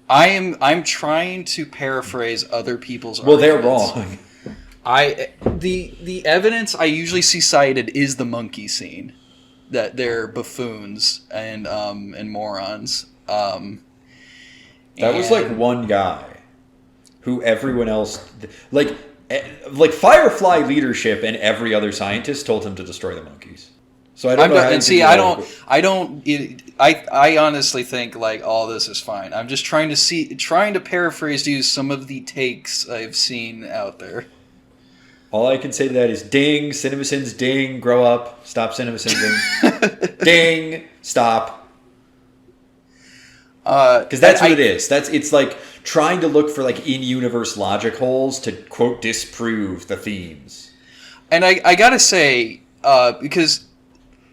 I'm trying to paraphrase other people's Well, they're arguments. wrong. The evidence I usually see cited is the monkey scene, that they're buffoons and morons. That was like one guy who everyone else like Firefly leadership and every other scientist told him to destroy the monkeys. So I don't know. And see, I honestly think like all this is fine. I'm just trying to paraphrase to you some of the takes I've seen out there. All I can say to that is ding, CinemaSins, ding, grow up, stop CinemaSinsing. Ding, stop. Because that's what it is. It's like trying to look for like in-universe logic holes to quote disprove the themes. And I gotta say, because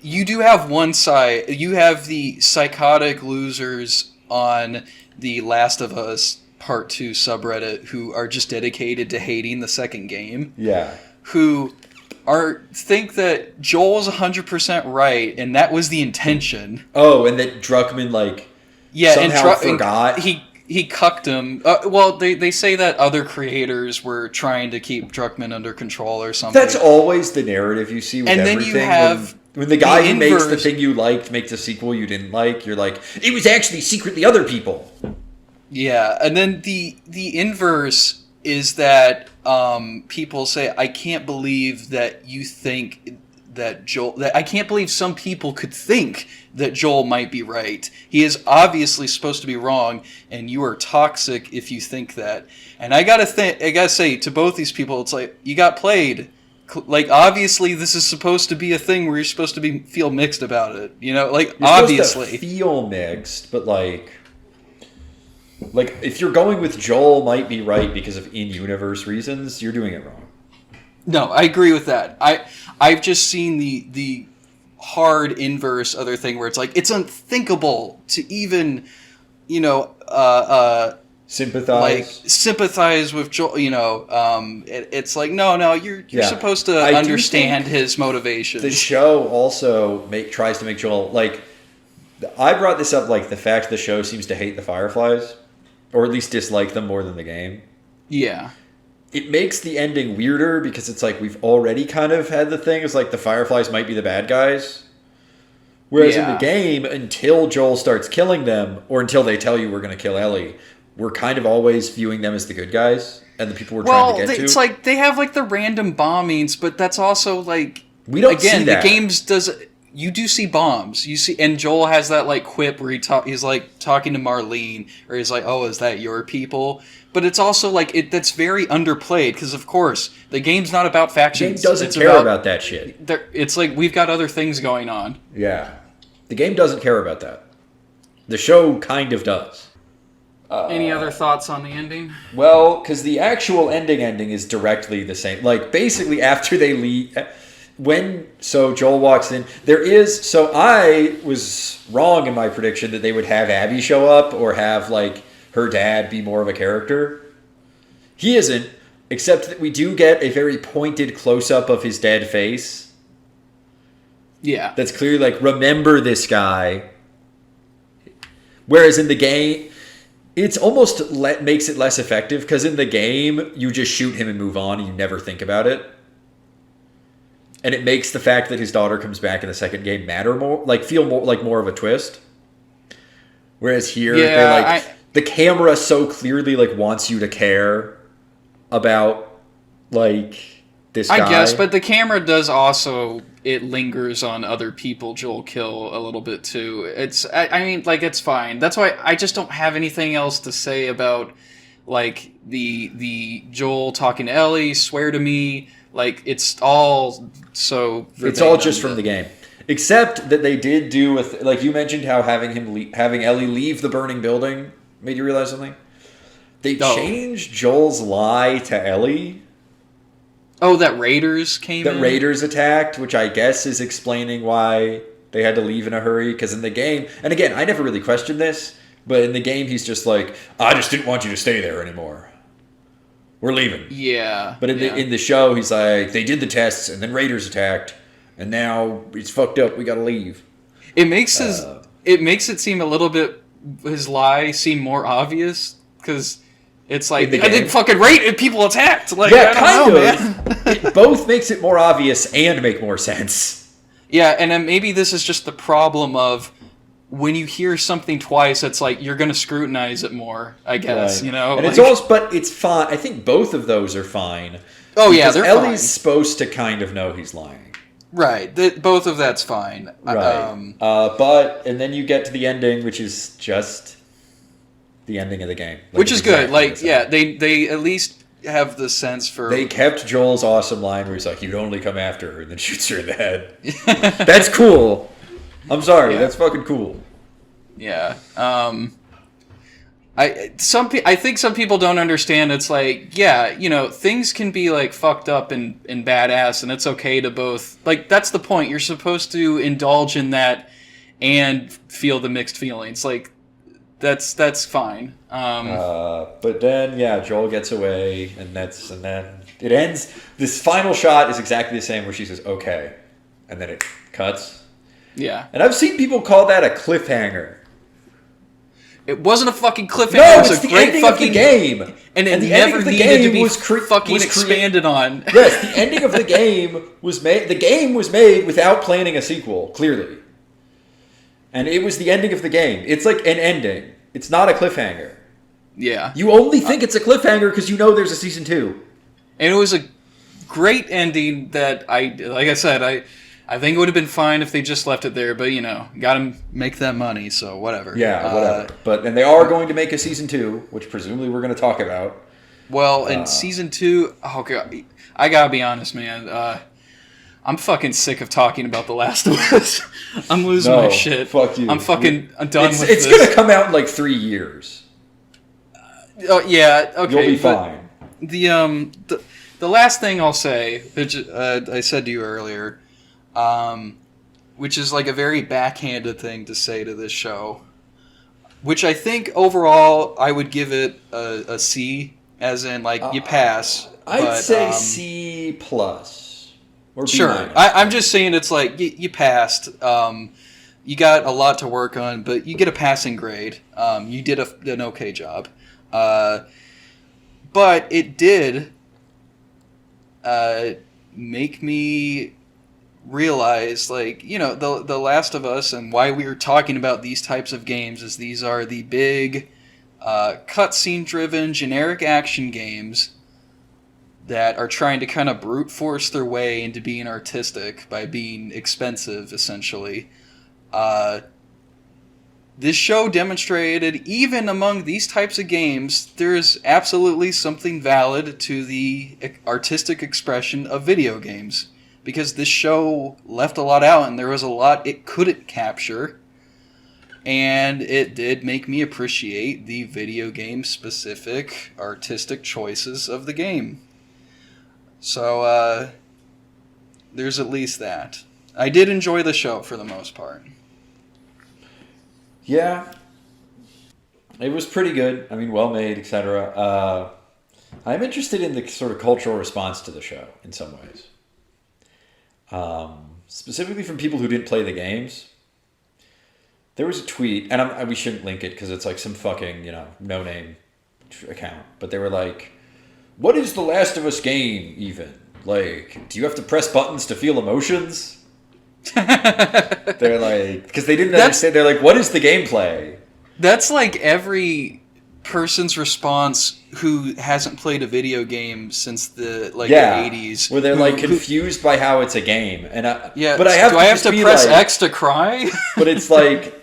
you do have one side, you have the psychotic losers on the Last of Us Part 2 subreddit who are just dedicated to hating the second game. Yeah. Who think that Joel is 100% right, and that was the intention. Oh, and that Druckmann somehow forgot. And he cucked him. Well, they say that other creators were trying to keep Druckmann under control or something. That's always the narrative you see with everything. And then you have when the guy who makes the thing you liked makes a sequel you didn't like, you're like, it was actually secretly other people. Yeah, and then the inverse is that people say, I can't believe that you think that Joel... I can't believe some people could think that Joel might be right. He is obviously supposed to be wrong, and you are toxic if you think that. And I gotta say, to both these people, it's like, you got played. Like, obviously, this is supposed to be a thing where you're supposed to feel mixed about it. You know, like, you're obviously. Supposed to feel mixed, but like, if you're going with Joel might be right because of in-universe reasons, you're doing it wrong. No, I agree with that. I've just seen the hard inverse other thing where it's like, it's unthinkable to even, sympathize with Joel. It's like, no, you're supposed to understand his motivations. The show also tries to make Joel like. I brought this up, like the fact the show seems to hate the Fireflies, or at least dislike them more than the game. Yeah. It makes the ending weirder because it's like we've already kind of had the thing. It's like the Fireflies might be the bad guys. Whereas in the game, until Joel starts killing them, or until they tell you we're going to kill Ellie, we're kind of always viewing them as the good guys and the people we're trying to get to. It's like they have like the random bombings, but that's also like we don't see that. The games does. You do see bombs. You see, and Joel has that like quip where he's like talking to Marlene, or he's like, "Oh, is that your people?" But it's also like that's very underplayed because, of course, the game's not about factions. The game doesn't care about that shit. It's like we've got other things going on. Yeah, the game doesn't care about that. The show kind of does. Any other thoughts on the ending? Well, because the actual ending is directly the same. Like basically after they leave. So Joel walks in, so I was wrong in my prediction that they would have Abby show up or have like her dad be more of a character. He isn't, except that we do get a very pointed close-up of his dead face. Yeah. That's clearly like, remember this guy. Whereas in the game, it's almost makes it less effective because in the game, you just shoot him and move on and you never think about it. And it makes the fact that his daughter comes back in the second game matter more, like feel more like more of a twist. Whereas here, the camera so clearly like wants you to care about like this guy. I guess, but the camera does also, it lingers on other people Joel kill a little bit too. I mean, like it's fine. That's why I just don't have anything else to say about like the Joel talking to Ellie, swear to me. Like, it's all so... It's all just from the game. Except that they did do with... Like, you mentioned how having Ellie leave the burning building made you realize something. They changed Joel's lie to Ellie. Oh, that Raiders came in? That Raiders attacked, which I guess is explaining why they had to leave in a hurry. Because in the game... And again, I never really questioned this. But in the game, he's just like, I just didn't want you to stay there anymore. We're leaving. Yeah. But in the show, he's like, they did the tests, and then Raiders attacked, and now it's fucked up. We gotta leave. It makes it seem a little bit, his lie seem more obvious, because it's like, I did fucking raid people attacked. Like, yeah, I don't know, man. It both makes it more obvious and make more sense. Yeah, and then maybe this is just the problem of, when you hear something twice, it's like you're going to scrutinize it more, I guess, right. You know? And it's but it's fine. I think both of those are fine. Oh, yeah, they're Ellie's fine. supposed to kind of know he's lying. Right. Both of that's fine. Right. And then you get to the ending, which is just the ending of the game. Which is good. Like, yeah, they at least have the sense for... They kept Joel's awesome line where he's like, you'd only come after her, and then shoots her in the head. That's cool. I'm sorry, that's fucking cool. Yeah. I think some people don't understand. It's like, yeah, you know, things can be like fucked up and badass, and it's okay to both. Like, that's the point. You're supposed to indulge in that and feel the mixed feelings. Like, that's fine. But then, yeah, Joel gets away, and then it ends. This final shot is exactly the same, where she says, "Okay," and then it cuts. Yeah. And I've seen people call that a cliffhanger. It wasn't a fucking cliffhanger. No, it was it's a the great ending fucking of the game. And it the never ending of the needed game to be was expanded on. Yes, the ending of the game was made. The game was made without planning a sequel, clearly. And it was the ending of the game. It's like an ending. It's not a cliffhanger. Yeah. You only think it's a cliffhanger because you know there's a season 2. And it was a great ending that like I said, I think it would have been fine if they just left it there, but you know, got to make that money, so whatever. Yeah, whatever. And they are going to make a season 2, which presumably we're going to talk about. Well, in season 2, oh god, I gotta be honest, man. I'm fucking sick of talking about The Last of Us. I'm losing my shit. Fuck you. I'm done with this. It's going to come out in like 3 years. Yeah, okay. You'll be fine. The last thing I'll say, which I said to you earlier, which is like a very backhanded thing to say to this show, which I think overall I would give it a C, as in like you pass. I'd say C plus or B sure. minus. I'm just saying it's like you passed. You got a lot to work on, but you get a passing grade. You did an okay job, but it did make me realize, like, you know, the Last of Us, and why we were talking about these types of games is these are the big cutscene-driven, generic action games that are trying to kind of brute force their way into being artistic by being expensive, essentially. This show demonstrated, even among these types of games, there's absolutely something valid to the artistic expression of video games. Because this show left a lot out, and there was a lot it couldn't capture. And it did make me appreciate the video game-specific artistic choices of the game. So, there's at least that. I did enjoy the show for the most part. Yeah, it was pretty good. I mean, well made, etc. I'm interested in the sort of cultural response to the show in some ways. Specifically from people who didn't play the games. There was a tweet, and we shouldn't link it because it's like some fucking, no-name account. But they were like, what is The Last of Us game, even? Like, do you have to press buttons to feel emotions? They're like, because they didn't understand. They're like, what is the gameplay? That's like every person's response who hasn't played a video game since the the 80s, where they're like confused by how it's a game. And but I have to press X to cry? But it's like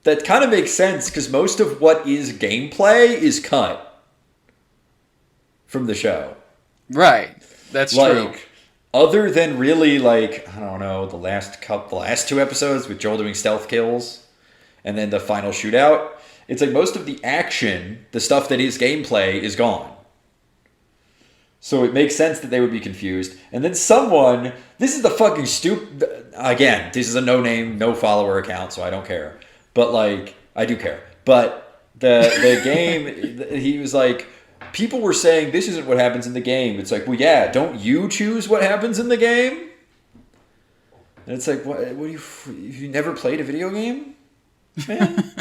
that kind of makes sense because most of what is gameplay is cut from the show. Right, that's true. Other than really, like, I don't know, the last 2 episodes with Joel doing stealth kills, and then the final shootout, it's like most of the action, the stuff that is gameplay, is gone. So it makes sense that they would be confused. And then someone, this is the fucking again, this is a no-name, no-follower account, so I don't care. But, like, I do care. But the game, he was like, people were saying this isn't what happens in the game. It's like, well, yeah, don't you choose what happens in the game? And it's like, what do you never played a video game? Man?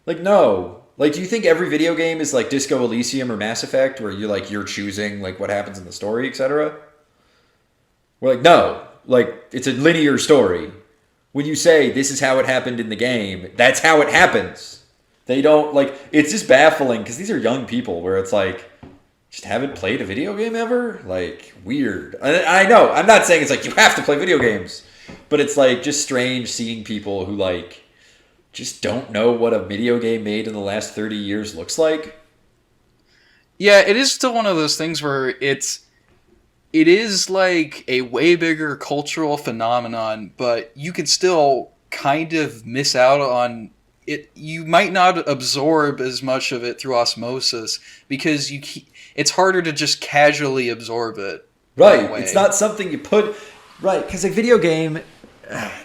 Like, no. Like, do you think every video game is like Disco Elysium or Mass Effect where you're choosing like what happens in the story, etc.? We're like, no. Like, it's a linear story. When you say this is how it happened in the game, that's how it happens. They don't, like, it's just baffling because these are young people where it's like, just haven't played a video game ever? Like, weird. I know, I'm not saying it's like you have to play video games, but it's like just strange seeing people who like just don't know what a video game made in the last 30 years looks like. Yeah, it is still one of those things where it is like a way bigger cultural phenomenon, but you can still kind of miss out on it. You might not absorb as much of it through osmosis because it's harder to just casually absorb it. Right. It's not something you put right because a video game.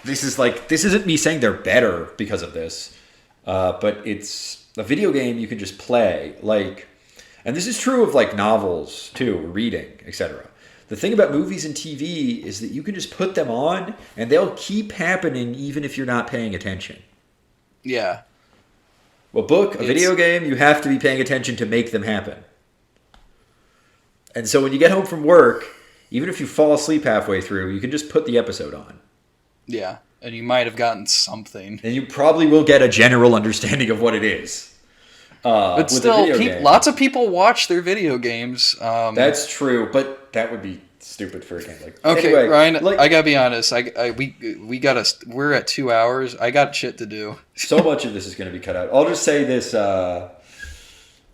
This isn't me saying they're better because of this, but it's a video game you can just play like, and this is true of like novels too, reading, etc. The thing about movies and TV is that you can just put them on and they'll keep happening even if you're not paying attention. Yeah. A video game, you have to be paying attention to make them happen. And so when you get home from work, even if you fall asleep halfway through, you can just put the episode on. Yeah, and you might have gotten something. And you probably will get a general understanding of what it is. But still, lots of people watch their video games. That's true, but that would be stupid for a game. Like, okay, anyway, Ryan, I gotta be honest. We're at 2 hours. I got shit to do. So much of this is going to be cut out. I'll just say this to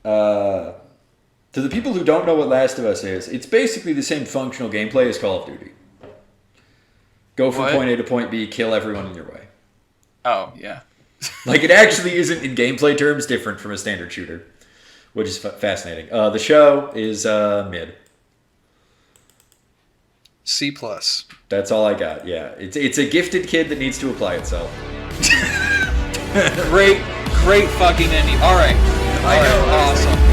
the people who don't know what Last of Us is. It's basically the same functional gameplay as Call of Duty. Go from point A to point B, kill everyone in your way. Oh yeah. Like, it actually isn't in gameplay terms different from a standard shooter, which is fascinating. The show is mid. C+. That's all I got. Yeah, it's a gifted kid that needs to apply itself. Great fucking ending. All right. Awesome.